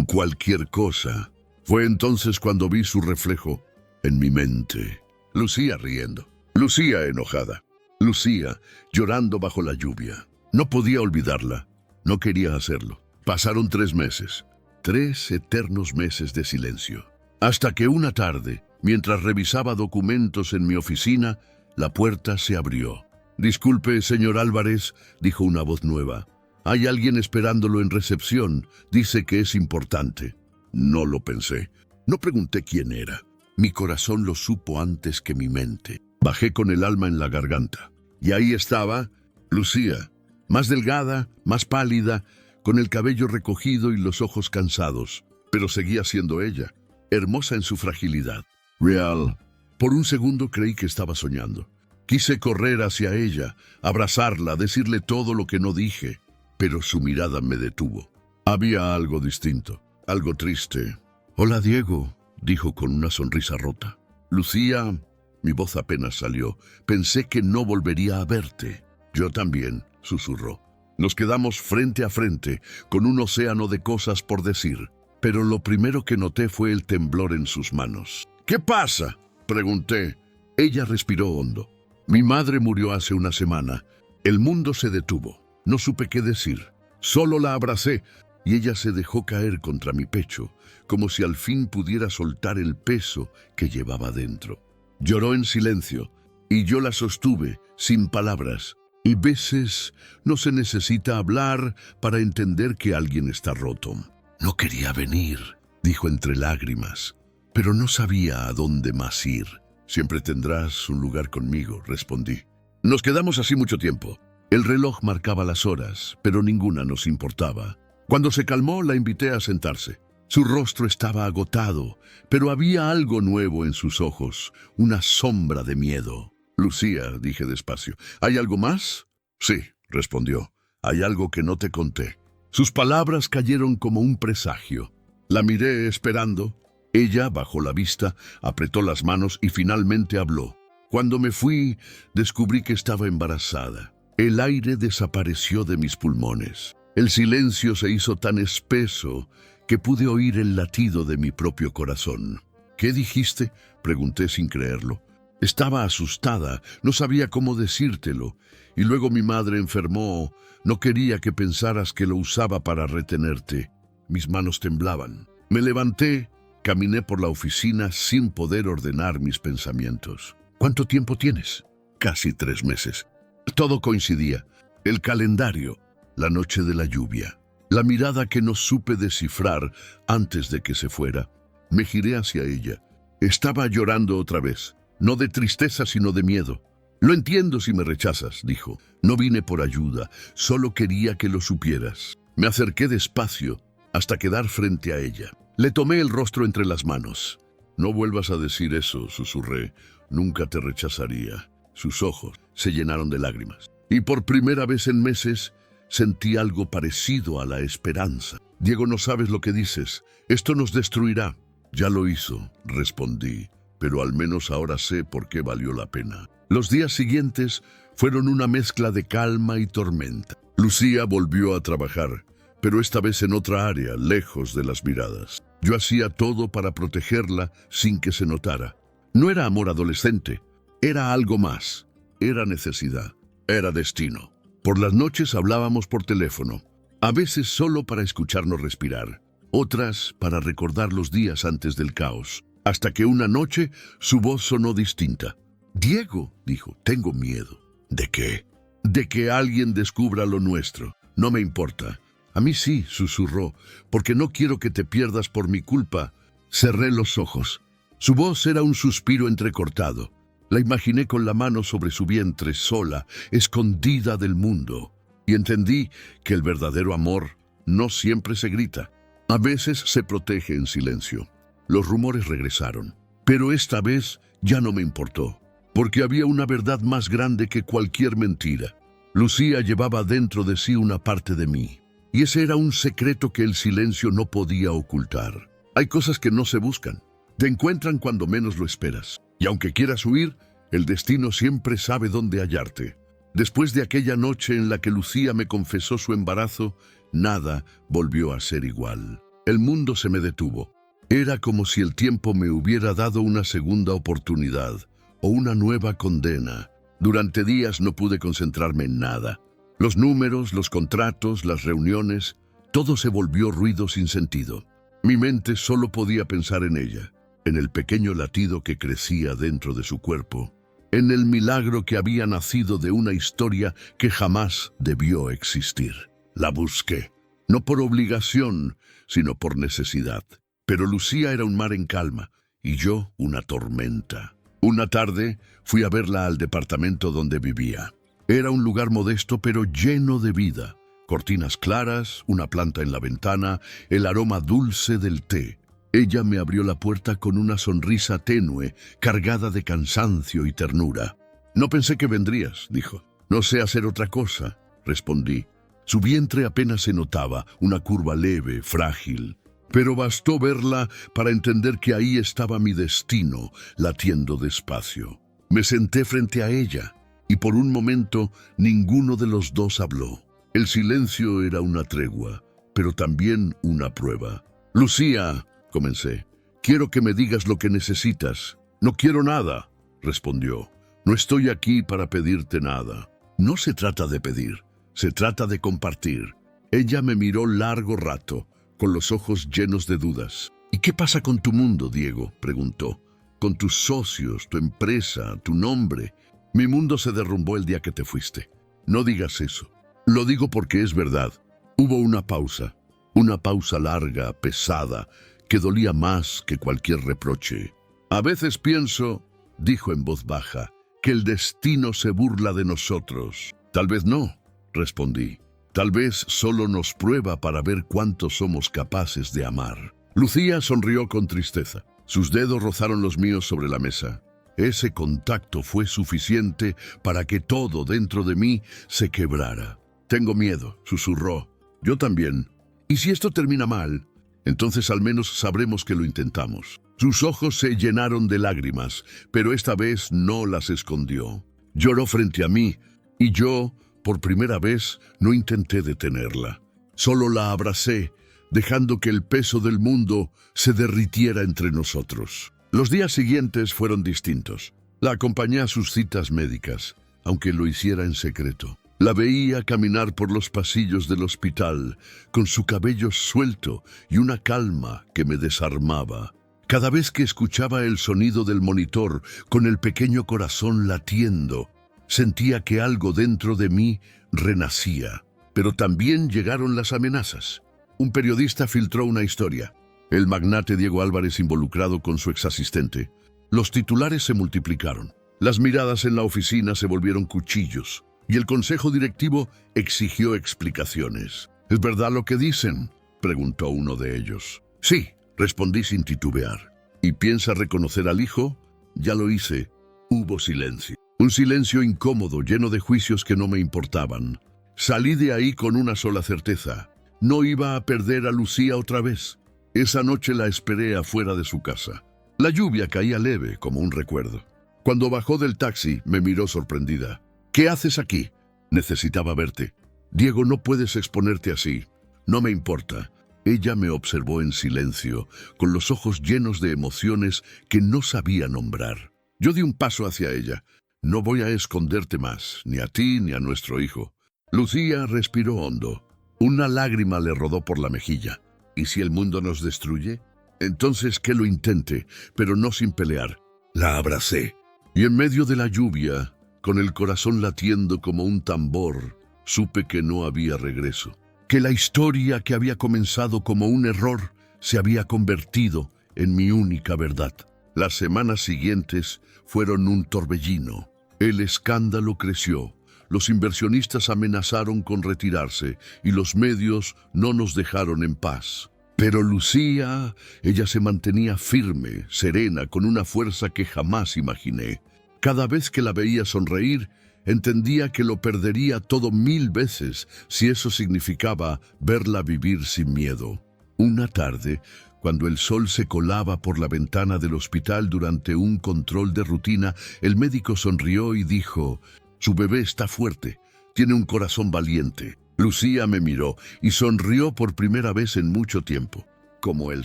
Cualquier cosa. Fue entonces cuando vi su reflejo en mi mente. Lucía riendo. Lucía enojada. Lucía llorando bajo la lluvia. No podía olvidarla. No quería hacerlo. Pasaron 3 meses. 3 eternos meses de silencio. Hasta que una tarde Mientras revisaba documentos en mi oficina, la puerta se abrió. «Disculpe, señor Álvarez», dijo una voz nueva. «Hay alguien esperándolo en recepción. Dice que es importante». No lo pensé. No pregunté quién era. Mi corazón lo supo antes que mi mente. Bajé con el alma en la garganta. Y ahí estaba Lucía, más delgada, más pálida, con el cabello recogido y los ojos cansados. Pero seguía siendo ella, hermosa en su fragilidad. Real. Por un segundo creí que estaba soñando. Quise correr hacia ella, abrazarla, decirle todo lo que no dije, pero su mirada me detuvo. Había algo distinto, algo triste. «Hola, Diego», dijo con una sonrisa rota. «Lucía», mi voz apenas salió, «pensé que no volvería a verte». «Yo también», susurró. Nos quedamos frente a frente, con un océano de cosas por decir, pero lo primero que noté fue el temblor en sus manos. «¿Qué pasa?», pregunté. Ella respiró hondo. «Mi madre murió hace una semana. El mundo se detuvo. No supe qué decir. Solo la abracé y ella se dejó caer contra mi pecho, como si al fin pudiera soltar el peso que llevaba dentro. Lloró en silencio y yo la sostuve, sin palabras. Y veces no se necesita hablar para entender que alguien está roto». «No quería venir», dijo entre lágrimas, «pero no sabía a dónde más ir». «Siempre tendrás un lugar conmigo», respondí. Nos quedamos así mucho tiempo. El reloj marcaba las horas, pero ninguna nos importaba. Cuando se calmó, la invité a sentarse. Su rostro estaba agotado, pero había algo nuevo en sus ojos, una sombra de miedo. «Lucía», dije despacio, «¿hay algo más?» «Sí», respondió, «hay algo que no te conté». Sus palabras cayeron como un presagio. La miré esperando. Ella bajó la vista, apretó las manos y finalmente habló. Cuando me fui, descubrí que estaba embarazada. El aire desapareció de mis pulmones. El silencio se hizo tan espeso que pude oír el latido de mi propio corazón. «¿Qué dijiste?», pregunté sin creerlo. Estaba asustada, no sabía cómo decírtelo. Y luego mi madre enfermó. No quería que pensaras que lo usaba para retenerte. Mis manos temblaban. Me levanté. Caminé por la oficina sin poder ordenar mis pensamientos. «¿Cuánto tiempo tienes?» «Casi 3 meses». Todo coincidía. El calendario, la noche de la lluvia, la mirada que no supe descifrar antes de que se fuera. Me giré hacia ella. Estaba llorando otra vez, no de tristeza sino de miedo. «Lo entiendo si me rechazas», dijo. «No vine por ayuda, solo quería que lo supieras». Me acerqué despacio hasta quedar frente a ella. Le tomé el rostro entre las manos. «No vuelvas a decir eso», susurré. «Nunca te rechazaría». Sus ojos se llenaron de lágrimas. Y por primera vez en meses sentí algo parecido a la esperanza. «Diego, no sabes lo que dices. Esto nos destruirá». «Ya lo hizo», respondí, «pero al menos ahora sé por qué valió la pena». Los días siguientes fueron una mezcla de calma y tormenta. Lucía volvió a trabajar, pero esta vez en otra área, lejos de las miradas. Yo hacía todo para protegerla sin que se notara. No era amor adolescente, era algo más. Era necesidad, era destino. Por las noches hablábamos por teléfono, a veces solo para escucharnos respirar, otras para recordar los días antes del caos, hasta que una noche su voz sonó distinta. «Diego», dijo, «tengo miedo». «¿De qué?» «De que alguien descubra lo nuestro. No me importa». «A mí sí», susurró, «porque no quiero que te pierdas por mi culpa». Cerré los ojos. Su voz era un suspiro entrecortado. La imaginé con la mano sobre su vientre, sola, escondida del mundo. Y entendí que el verdadero amor no siempre se grita. A veces se protege en silencio. Los rumores regresaron. Pero esta vez ya no me importó, porque había una verdad más grande que cualquier mentira. Lucía llevaba dentro de sí una parte de mí. Y ese era un secreto que el silencio no podía ocultar. Hay cosas que no se buscan. Te encuentran cuando menos lo esperas. Y aunque quieras huir, el destino siempre sabe dónde hallarte. Después de aquella noche en la que Lucía me confesó su embarazo, nada volvió a ser igual. El mundo se me detuvo. Era como si el tiempo me hubiera dado una segunda oportunidad o una nueva condena. Durante días no pude concentrarme en nada. Los números, los contratos, las reuniones, todo se volvió ruido sin sentido. Mi mente solo podía pensar en ella. en el pequeño latido que crecía dentro de su cuerpo, en el milagro que había nacido de una historia que jamás debió existir. La busqué, no por obligación, sino por necesidad. Pero Lucía era un mar en calma, y yo una tormenta. Una tarde fui a verla al departamento donde vivía. Era un lugar modesto pero lleno de vida. Cortinas claras, una planta en la ventana, el aroma dulce del té. Ella me abrió la puerta con una sonrisa tenue, cargada de cansancio y ternura. «No pensé que vendrías», dijo. «No sé hacer otra cosa», respondí. Su vientre apenas se notaba, una curva leve, frágil. Pero bastó verla para entender que ahí estaba mi destino, latiendo despacio. Me senté frente a ella, y por un momento ninguno de los dos habló. El silencio era una tregua, pero también una prueba. «Lucía», comencé, «quiero que me digas lo que necesitas». «No quiero nada», respondió. «No estoy aquí para pedirte nada». «No se trata de pedir, se trata de compartir». Ella me miró largo rato, con los ojos llenos de dudas. «¿Y qué pasa con tu mundo, Diego?», preguntó. «Con tus socios, tu empresa, tu nombre». «Mi mundo se derrumbó el día que te fuiste». «No digas eso». «Lo digo porque es verdad». Hubo una pausa larga, pesada, que dolía más que cualquier reproche. «A veces pienso», dijo en voz baja, «que el destino se burla de nosotros». «Tal vez no», respondí. «Tal vez solo nos prueba para ver cuánto somos capaces de amar». Lucía sonrió con tristeza. Sus dedos rozaron los míos sobre la mesa. Ese contacto fue suficiente para que todo dentro de mí se quebrara. «Tengo miedo», susurró. «Yo también. ¿Y si esto termina mal? Entonces al menos sabremos que lo intentamos». Sus ojos se llenaron de lágrimas, pero esta vez no las escondió. Lloró frente a mí, y yo, por primera vez, no intenté detenerla. Solo la abracé, dejando que el peso del mundo se derritiera entre nosotros. Los días siguientes fueron distintos. La acompañé a sus citas médicas, aunque lo hiciera en secreto. La veía caminar por los pasillos del hospital, con su cabello suelto y una calma que me desarmaba. Cada vez que escuchaba el sonido del monitor, con el pequeño corazón latiendo, sentía que algo dentro de mí renacía. Pero también llegaron las amenazas. Un periodista filtró una historia. El magnate Diego Álvarez involucrado con su exasistente. Los titulares se multiplicaron. Las miradas en la oficina se volvieron cuchillos. Y el consejo directivo exigió explicaciones. «¿Es verdad lo que dicen?», preguntó uno de ellos. «Sí», respondí sin titubear. «¿Y piensa reconocer al hijo?». «Ya lo hice». Hubo silencio. Un silencio incómodo, lleno de juicios que no me importaban. Salí de ahí con una sola certeza. No iba a perder a Lucía otra vez. Esa noche la esperé afuera de su casa. La lluvia caía leve, como un recuerdo. Cuando bajó del taxi, me miró sorprendida. «¿Qué haces aquí?». «Necesitaba verte». «Diego, no puedes exponerte así». «No me importa». Ella me observó en silencio, con los ojos llenos de emociones que no sabía nombrar. Yo di un paso hacia ella. «No voy a esconderte más, ni a ti ni a nuestro hijo». Lucía respiró hondo. Una lágrima le rodó por la mejilla. «¿Y si el mundo nos destruye?». «Entonces que lo intente, pero no sin pelear». La abracé. Y en medio de la lluvia, con el corazón latiendo como un tambor, supe que no había regreso. Que la historia que había comenzado como un error se había convertido en mi única verdad. Las semanas siguientes fueron un torbellino. El escándalo creció. Los inversionistas amenazaron con retirarse y los medios no nos dejaron en paz. Pero Lucía, ella se mantenía firme, serena, con una fuerza que jamás imaginé. Cada vez que la veía sonreír, entendía que lo perdería todo 1000 veces si eso significaba verla vivir sin miedo. Una tarde, cuando el sol se colaba por la ventana del hospital durante un control de rutina, el médico sonrió y dijo: «Su bebé está fuerte, tiene un corazón valiente». Lucía me miró y sonrió por primera vez en mucho tiempo. «Como el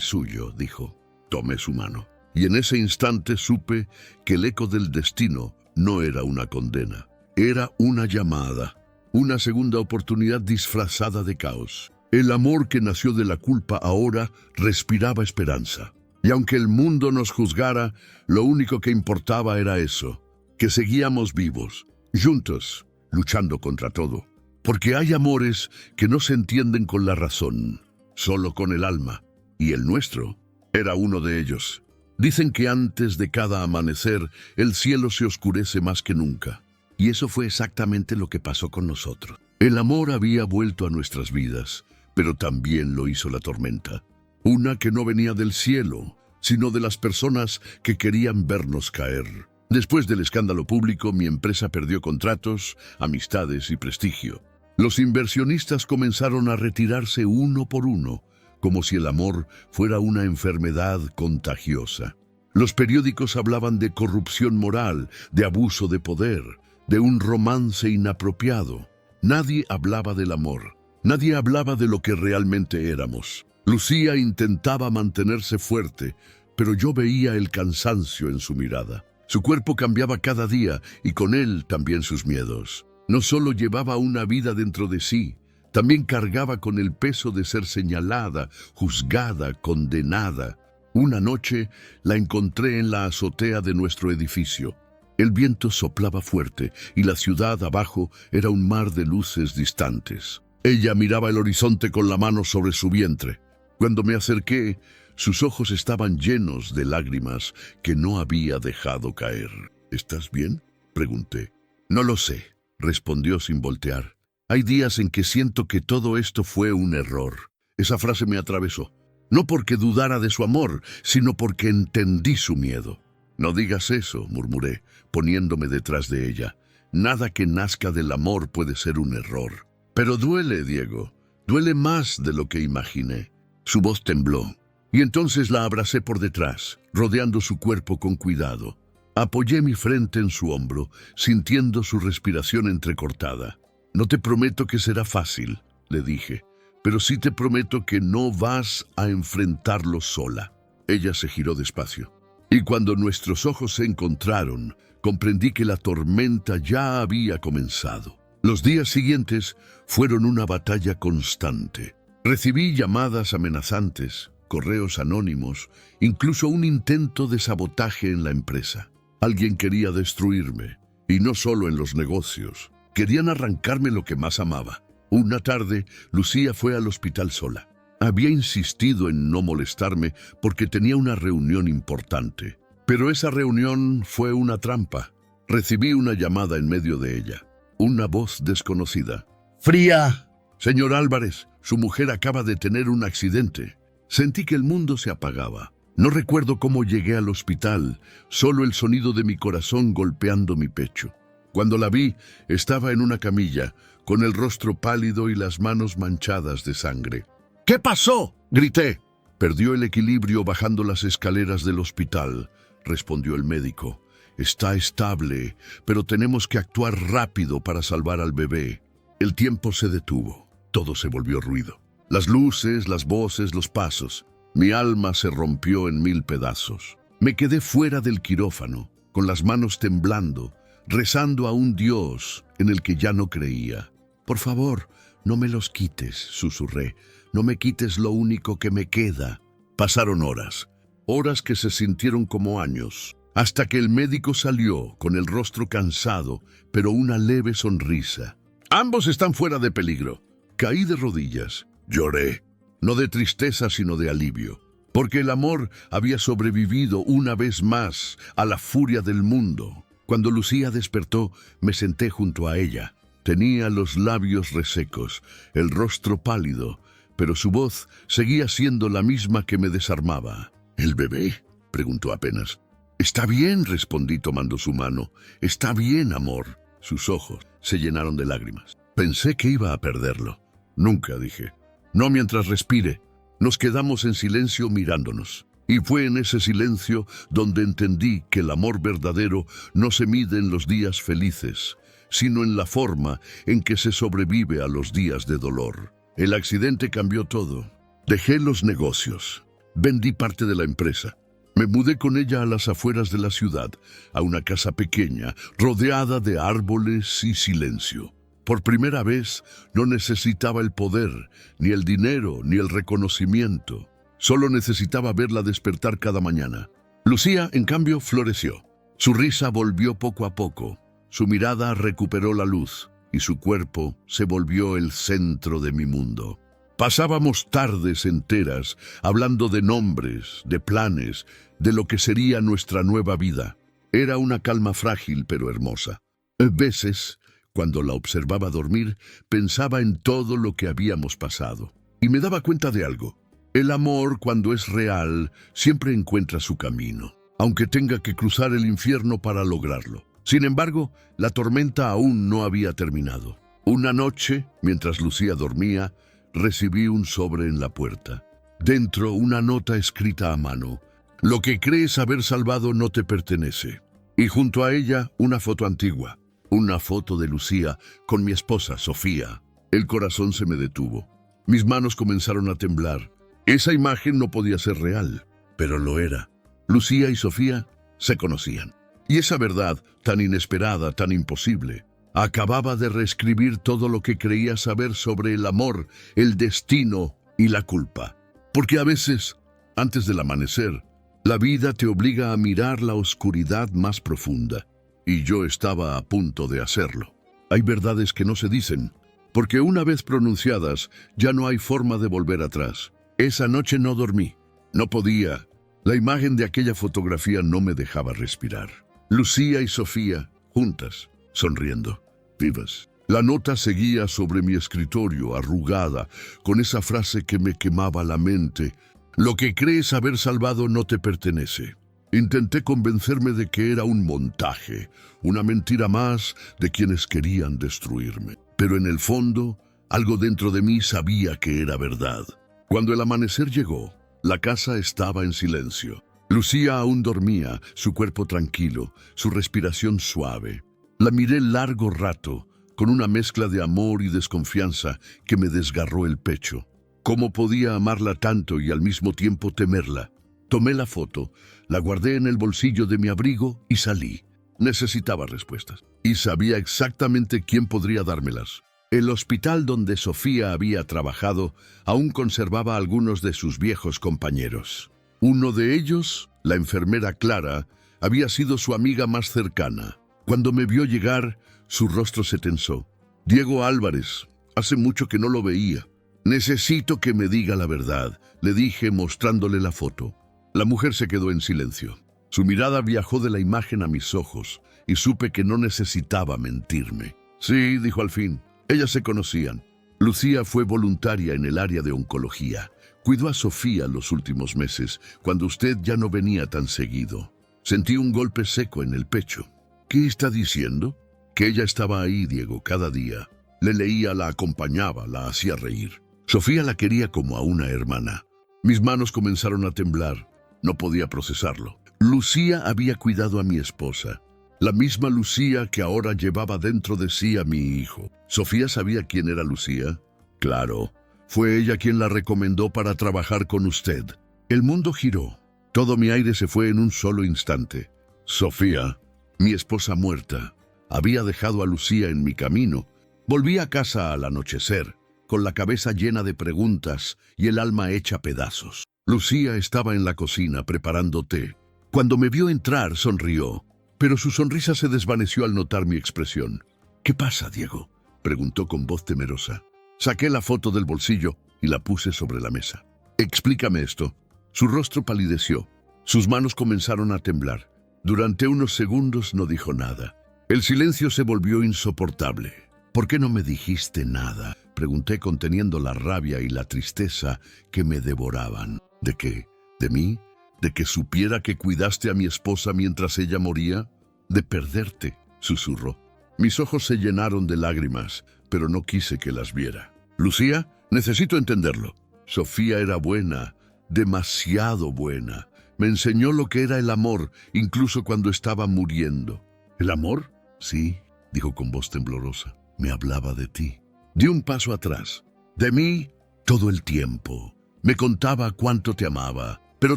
suyo», dijo. Tomé su mano. Y en ese instante supe que el eco del destino no era una condena. Era una llamada, una segunda oportunidad disfrazada de caos. El amor que nació de la culpa ahora respiraba esperanza. Y aunque el mundo nos juzgara, lo único que importaba era eso, que seguíamos vivos, juntos, luchando contra todo. Porque hay amores que no se entienden con la razón, solo con el alma, y el nuestro era uno de ellos. Dicen que antes de cada amanecer, el cielo se oscurece más que nunca. Y eso fue exactamente lo que pasó con nosotros. El amor había vuelto a nuestras vidas, pero también lo hizo la tormenta. Una que no venía del cielo, sino de las personas que querían vernos caer. Después del escándalo público, mi empresa perdió contratos, amistades y prestigio. Los inversionistas comenzaron a retirarse uno por uno, como si el amor fuera una enfermedad contagiosa. Los periódicos hablaban de corrupción moral, de abuso de poder, de un romance inapropiado. Nadie hablaba del amor. Nadie hablaba de lo que realmente éramos. Lucía intentaba mantenerse fuerte, pero yo veía el cansancio en su mirada. Su cuerpo cambiaba cada día y con él también sus miedos. No solo llevaba una vida dentro de sí, también cargaba con el peso de ser señalada, juzgada, condenada. Una noche la encontré en la azotea de nuestro edificio. El viento soplaba fuerte y la ciudad abajo era un mar de luces distantes. Ella miraba el horizonte con la mano sobre su vientre. Cuando me acerqué, sus ojos estaban llenos de lágrimas que no había dejado caer. ¿Estás bien?, pregunté. No lo sé, respondió sin voltear. Hay días en que siento que todo esto fue un error. Esa frase me atravesó. No porque dudara de su amor, sino porque entendí su miedo. No digas eso, murmuré, poniéndome detrás de ella. Nada que nazca del amor puede ser un error. Pero duele, Diego. Duele más de lo que imaginé. Su voz tembló. Y entonces la abracé por detrás, rodeando su cuerpo con cuidado. Apoyé mi frente en su hombro, sintiendo su respiración entrecortada. No te prometo que será fácil, le dije, pero sí te prometo que no vas a enfrentarlo sola. Ella se giró despacio. Y cuando nuestros ojos se encontraron, comprendí que la tormenta ya había comenzado. Los días siguientes fueron una batalla constante. Recibí llamadas amenazantes, correos anónimos, incluso un intento de sabotaje en la empresa. Alguien quería destruirme, y no solo en los negocios. Querían arrancarme lo que más amaba. Una tarde, Lucía fue al hospital sola. Había insistido en no molestarme porque tenía una reunión importante. Pero esa reunión fue una trampa. Recibí una llamada en medio de ella. Una voz desconocida. Fría. Señor Álvarez, su mujer acaba de tener un accidente. Sentí que el mundo se apagaba. No recuerdo cómo llegué al hospital, solo el sonido de mi corazón golpeando mi pecho. Cuando la vi, estaba en una camilla, con el rostro pálido y las manos manchadas de sangre. ¿Qué pasó?, grité. Perdió el equilibrio bajando las escaleras del hospital, respondió el médico. Está estable, pero tenemos que actuar rápido para salvar al bebé. El tiempo se detuvo. Todo se volvió ruido. Las luces, las voces, los pasos. Mi alma se rompió en 1000 pedazos. Me quedé fuera del quirófano, con las manos temblando, rezando a un Dios en el que ya no creía. Por favor, no me los quites, susurré. No me quites lo único que me queda. Pasaron horas, horas que se sintieron como años, hasta que el médico salió con el rostro cansado, pero una leve sonrisa. Ambos están fuera de peligro. Caí de rodillas. Lloré, no de tristeza sino de alivio, porque el amor había sobrevivido una vez más a la furia del mundo. Cuando Lucía despertó, me senté junto a ella. Tenía los labios resecos, el rostro pálido, pero su voz seguía siendo la misma que me desarmaba. ¿El bebé?, preguntó apenas. Está bien, respondí tomando su mano. Está bien, amor. Sus ojos se llenaron de lágrimas. Pensé que iba a perderlo. Nunca, dije. No mientras respire. Nos quedamos en silencio mirándonos. Y fue en ese silencio donde entendí que el amor verdadero no se mide en los días felices, sino en la forma en que se sobrevive a los días de dolor. El accidente cambió todo. Dejé los negocios. Vendí parte de la empresa. Me mudé con ella a las afueras de la ciudad, a una casa pequeña, rodeada de árboles y silencio. Por primera vez no necesitaba el poder, ni el dinero, ni el reconocimiento. Solo necesitaba verla despertar cada mañana. Lucía, en cambio, floreció. Su risa volvió poco a poco. Su mirada recuperó la luz y su cuerpo se volvió el centro de mi mundo. Pasábamos tardes enteras hablando de nombres, de planes, de lo que sería nuestra nueva vida. Era una calma frágil pero hermosa. A veces, cuando la observaba dormir, pensaba en todo lo que habíamos pasado. Y me daba cuenta de algo. El amor, cuando es real, siempre encuentra su camino, aunque tenga que cruzar el infierno para lograrlo. Sin embargo, la tormenta aún no había terminado. Una noche, mientras Lucía dormía, recibí un sobre en la puerta. Dentro, una nota escrita a mano. Lo que crees haber salvado no te pertenece. Y junto a ella, una foto antigua. Una foto de Lucía con mi esposa, Sofía. El corazón se me detuvo. Mis manos comenzaron a temblar. Esa imagen no podía ser real, pero lo era. Lucía y Sofía se conocían. Y esa verdad, tan inesperada, tan imposible, acababa de reescribir todo lo que creía saber sobre el amor, el destino y la culpa. Porque a veces, antes del amanecer, la vida te obliga a mirar la oscuridad más profunda. Y yo estaba a punto de hacerlo. Hay verdades que no se dicen, porque una vez pronunciadas, ya no hay forma de volver atrás. Esa noche no dormí. No podía. La imagen de aquella fotografía no me dejaba respirar. Lucía y Sofía, juntas, sonriendo, vivas. La nota seguía sobre mi escritorio, arrugada, con esa frase que me quemaba la mente. Lo que crees haber salvado no te pertenece. Intenté convencerme de que era un montaje, una mentira más de quienes querían destruirme. Pero en el fondo, algo dentro de mí sabía que era verdad. Cuando el amanecer llegó, la casa estaba en silencio. Lucía aún dormía, su cuerpo tranquilo, su respiración suave. La miré largo rato, con una mezcla de amor y desconfianza que me desgarró el pecho. ¿Cómo podía amarla tanto y al mismo tiempo temerla? Tomé la foto, la guardé en el bolsillo de mi abrigo y salí. Necesitaba respuestas. Y sabía exactamente quién podría dármelas. El hospital donde Sofía había trabajado aún conservaba algunos de sus viejos compañeros. Uno de ellos, la enfermera Clara, había sido su amiga más cercana. Cuando me vio llegar, su rostro se tensó. Diego Álvarez, hace mucho que no lo veía. Necesito que me diga la verdad, le dije mostrándole la foto. La mujer se quedó en silencio. Su mirada viajó de la imagen a mis ojos y supe que no necesitaba mentirme. Sí, dijo al fin. Ellas se conocían. Lucía fue voluntaria en el área de oncología. Cuidó a Sofía los últimos meses, cuando usted ya no venía tan seguido. Sentí un golpe seco en el pecho. ¿Qué está diciendo? Que ella estaba ahí, Diego, cada día. Le leía, la acompañaba, la hacía reír. Sofía la quería como a una hermana. Mis manos comenzaron a temblar. No podía procesarlo. Lucía había cuidado a mi esposa. La misma Lucía que ahora llevaba dentro de sí a mi hijo. ¿Sofía sabía quién era Lucía? Claro, fue ella quien la recomendó para trabajar con usted. El mundo giró. Todo mi aire se fue en un solo instante. Sofía, mi esposa muerta, había dejado a Lucía en mi camino. Volví a casa al anochecer, con la cabeza llena de preguntas y el alma hecha pedazos. Lucía estaba en la cocina preparando té. Cuando me vio entrar, sonrió. Pero su sonrisa se desvaneció al notar mi expresión. ¿Qué pasa, Diego?, preguntó con voz temerosa. Saqué la foto del bolsillo y la puse sobre la mesa. Explícame esto. Su rostro palideció. Sus manos comenzaron a temblar. Durante unos segundos no dijo nada. El silencio se volvió insoportable. ¿Por qué no me dijiste nada?, pregunté conteniendo la rabia y la tristeza que me devoraban. ¿De qué? ¿De mí? ¿De que supiera que cuidaste a mi esposa mientras ella moría? De perderte, susurró. Mis ojos se llenaron de lágrimas, pero no quise que las viera. Lucía, necesito entenderlo. Sofía era buena, demasiado buena. Me enseñó lo que era el amor, incluso cuando estaba muriendo. ¿El amor? Sí, dijo con voz temblorosa. Me hablaba de ti. Di un paso atrás. De mí, todo el tiempo. Me contaba cuánto te amaba, pero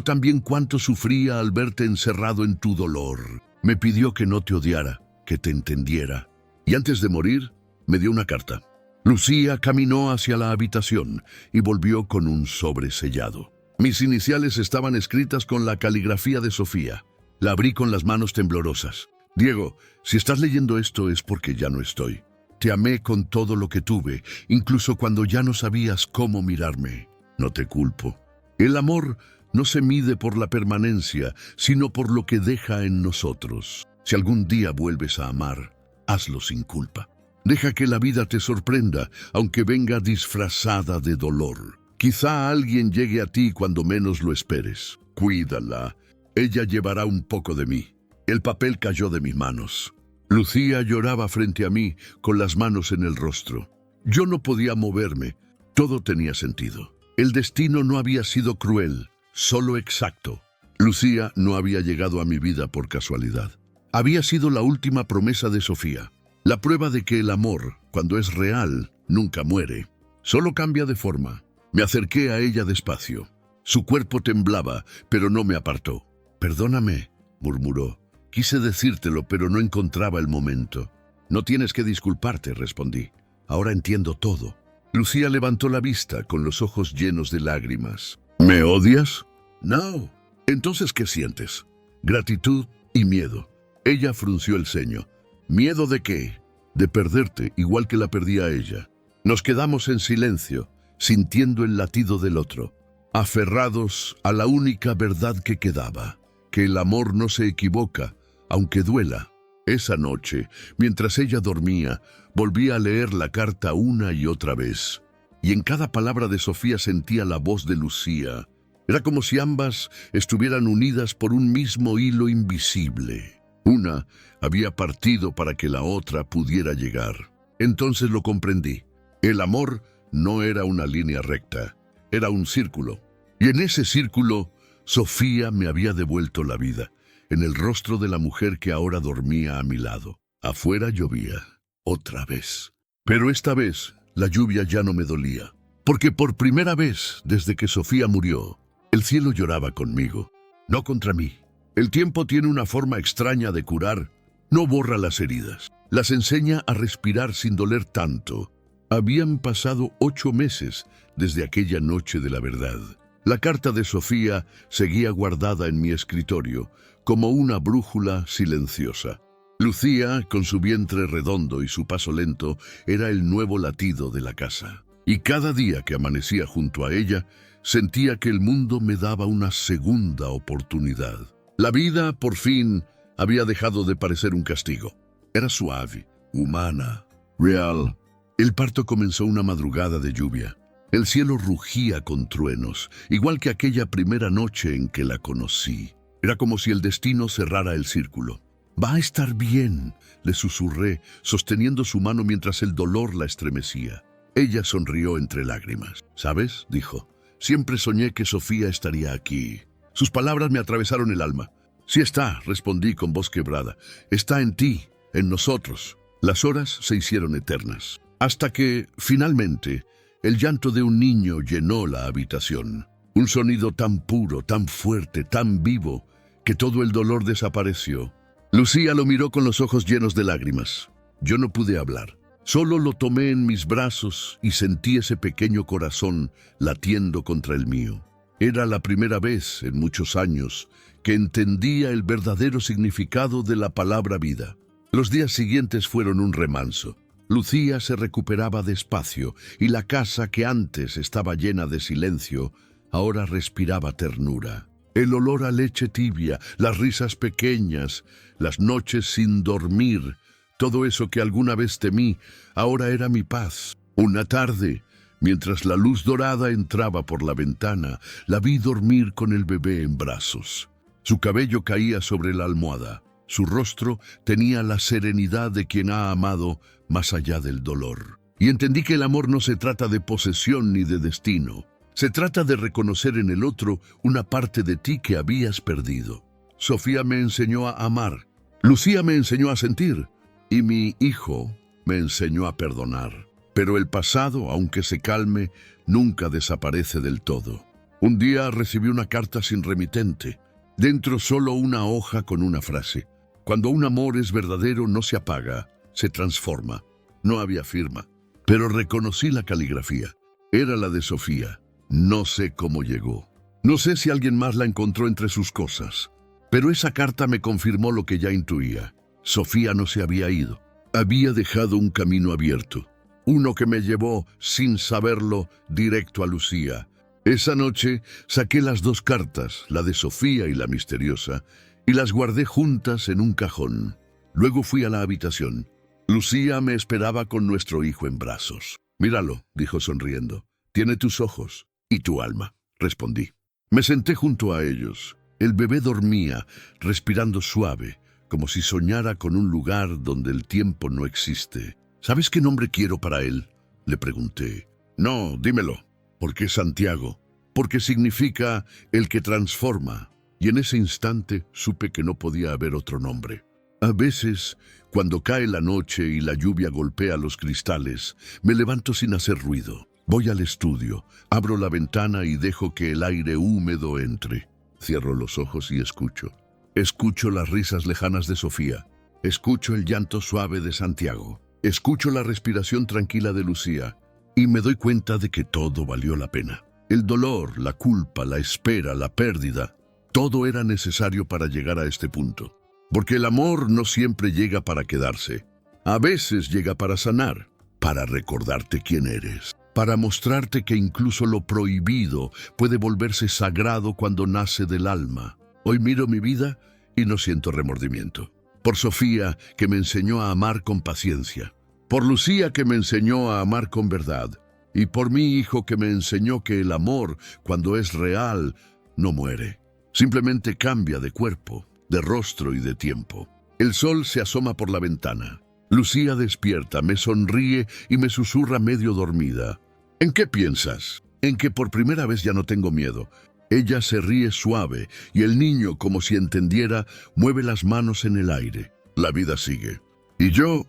también cuánto sufría al verte encerrado en tu dolor. Me pidió que no te odiara, que te entendiera. Y antes de morir, me dio una carta. Lucía caminó hacia la habitación y volvió con un sobre sellado. Mis iniciales estaban escritas con la caligrafía de Sofía. La abrí con las manos temblorosas. Diego, si estás leyendo esto es porque ya no estoy. Te amé con todo lo que tuve, incluso cuando ya no sabías cómo mirarme. No te culpo. El amor no se mide por la permanencia, sino por lo que deja en nosotros. Si algún día vuelves a amar, hazlo sin culpa. Deja que la vida te sorprenda, aunque venga disfrazada de dolor. Quizá alguien llegue a ti cuando menos lo esperes. Cuídala. Ella llevará un poco de mí. El papel cayó de mis manos. Lucía lloraba frente a mí, con las manos en el rostro. Yo no podía moverme. Todo tenía sentido. El destino no había sido cruel, solo exacto. Lucía no había llegado a mi vida por casualidad. Había sido la última promesa de Sofía. La prueba de que el amor, cuando es real, nunca muere. Solo cambia de forma. Me acerqué a ella despacio. Su cuerpo temblaba, pero no me apartó. «Perdóname», murmuró. «Quise decírtelo, pero no encontraba el momento». «No tienes que disculparte», respondí. «Ahora entiendo todo». Lucía levantó la vista con los ojos llenos de lágrimas. «¿Me odias?» «No». «Entonces, ¿qué sientes?» «Gratitud y miedo». Ella frunció el ceño. «¿Miedo de qué?» «De perderte, igual que la perdí a ella». Nos quedamos en silencio, sintiendo el latido del otro, aferrados a la única verdad que quedaba, que el amor no se equivoca, aunque duela. Esa noche, mientras ella dormía, volví a leer la carta una y otra vez, y en cada palabra de Sofía sentía la voz de Lucía. Era como si ambas estuvieran unidas por un mismo hilo invisible. Una había partido para que la otra pudiera llegar. Entonces lo comprendí. El amor no era una línea recta, era un círculo. Y en ese círculo, Sofía me había devuelto la vida, en el rostro de la mujer que ahora dormía a mi lado. Afuera llovía, otra vez. Pero esta vez, la lluvia ya no me dolía, porque por primera vez, desde que Sofía murió, el cielo lloraba conmigo, no contra mí. El tiempo tiene una forma extraña de curar, no borra las heridas, las enseña a respirar sin doler tanto. Habían pasado 8 meses desde aquella noche de la verdad. La carta de Sofía seguía guardada en mi escritorio, como una brújula silenciosa. Lucía, con su vientre redondo y su paso lento, era el nuevo latido de la casa. Y cada día que amanecía junto a ella, sentía que el mundo me daba una segunda oportunidad. La vida, por fin, había dejado de parecer un castigo. Era suave, humana, real. El parto comenzó una madrugada de lluvia. El cielo rugía con truenos, igual que aquella primera noche en que la conocí. Era como si el destino cerrara el círculo. «Va a estar bien», le susurré, sosteniendo su mano mientras el dolor la estremecía. Ella sonrió entre lágrimas. «¿Sabes?», dijo. «Siempre soñé que Sofía estaría aquí». Sus palabras me atravesaron el alma. «Sí está», respondí con voz quebrada. «Está en ti, en nosotros». Las horas se hicieron eternas. Hasta que, finalmente, el llanto de un niño llenó la habitación. Un sonido tan puro, tan fuerte, tan vivo, que todo el dolor desapareció. Lucía lo miró con los ojos llenos de lágrimas. Yo no pude hablar. Solo lo tomé en mis brazos y sentí ese pequeño corazón latiendo contra el mío. Era la primera vez en muchos años que entendía el verdadero significado de la palabra vida. Los días siguientes fueron un remanso. Lucía se recuperaba despacio y la casa que antes estaba llena de silencio, ahora respiraba ternura. El olor a leche tibia, las risas pequeñas, las noches sin dormir, todo eso que alguna vez temí, ahora era mi paz. Una tarde, mientras la luz dorada entraba por la ventana, la vi dormir con el bebé en brazos. Su cabello caía sobre la almohada. Su rostro tenía la serenidad de quien ha amado más allá del dolor. Y entendí que el amor no se trata de posesión ni de destino. Se trata de reconocer en el otro una parte de ti que habías perdido. Sofía me enseñó a amar. Lucía me enseñó a sentir. Y mi hijo me enseñó a perdonar. Pero el pasado, aunque se calme, nunca desaparece del todo. Un día recibí una carta sin remitente. Dentro solo una hoja con una frase. Cuando un amor es verdadero no se apaga, se transforma. No había firma, pero reconocí la caligrafía. Era la de Sofía. No sé cómo llegó. No sé si alguien más la encontró entre sus cosas, pero esa carta me confirmó lo que ya intuía. Sofía no se había ido. Había dejado un camino abierto, uno que me llevó, sin saberlo, directo a Lucía. Esa noche saqué las dos cartas, la de Sofía y la misteriosa, y las guardé juntas en un cajón. Luego fui a la habitación. Lucía me esperaba con nuestro hijo en brazos. «Míralo», dijo sonriendo. «Tiene tus ojos y tu alma», respondí. Me senté junto a ellos. El bebé dormía, respirando suave, como si soñara con un lugar donde el tiempo no existe. «¿Sabes qué nombre quiero para él?», le pregunté. «No, dímelo». «¿Por qué Santiago?». «Porque significa el que transforma». Y en ese instante supe que no podía haber otro nombre. A veces, cuando cae la noche y la lluvia golpea los cristales, me levanto sin hacer ruido. Voy al estudio, abro la ventana y dejo que el aire húmedo entre. Cierro los ojos y escucho. Escucho las risas lejanas de Sofía. Escucho el llanto suave de Santiago. Escucho la respiración tranquila de Lucía. Y me doy cuenta de que todo valió la pena. El dolor, la culpa, la espera, la pérdida, todo era necesario para llegar a este punto. Porque el amor no siempre llega para quedarse. A veces llega para sanar, para recordarte quién eres, para mostrarte que incluso lo prohibido puede volverse sagrado cuando nace del alma. Hoy miro mi vida y no siento remordimiento. Por Sofía, que me enseñó a amar con paciencia. Por Lucía, que me enseñó a amar con verdad. Y por mi hijo, que me enseñó que el amor, cuando es real, no muere. Simplemente cambia de cuerpo, de rostro y de tiempo. El sol se asoma por la ventana. Lucía despierta, me sonríe y me susurra medio dormida. «¿En qué piensas?». «En que por primera vez ya no tengo miedo». Ella se ríe suave y el niño, como si entendiera, mueve las manos en el aire. La vida sigue. Y yo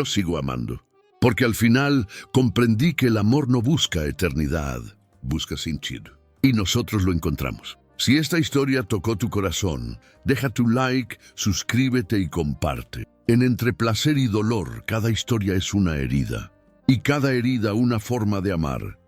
sigo amando. Porque al final comprendí que el amor no busca eternidad, busca sentido. Y nosotros lo encontramos. Si esta historia tocó tu corazón, deja tu like, suscríbete y comparte. En Entre Placer y Dolor, cada historia es una herida. Y cada herida una forma de amar.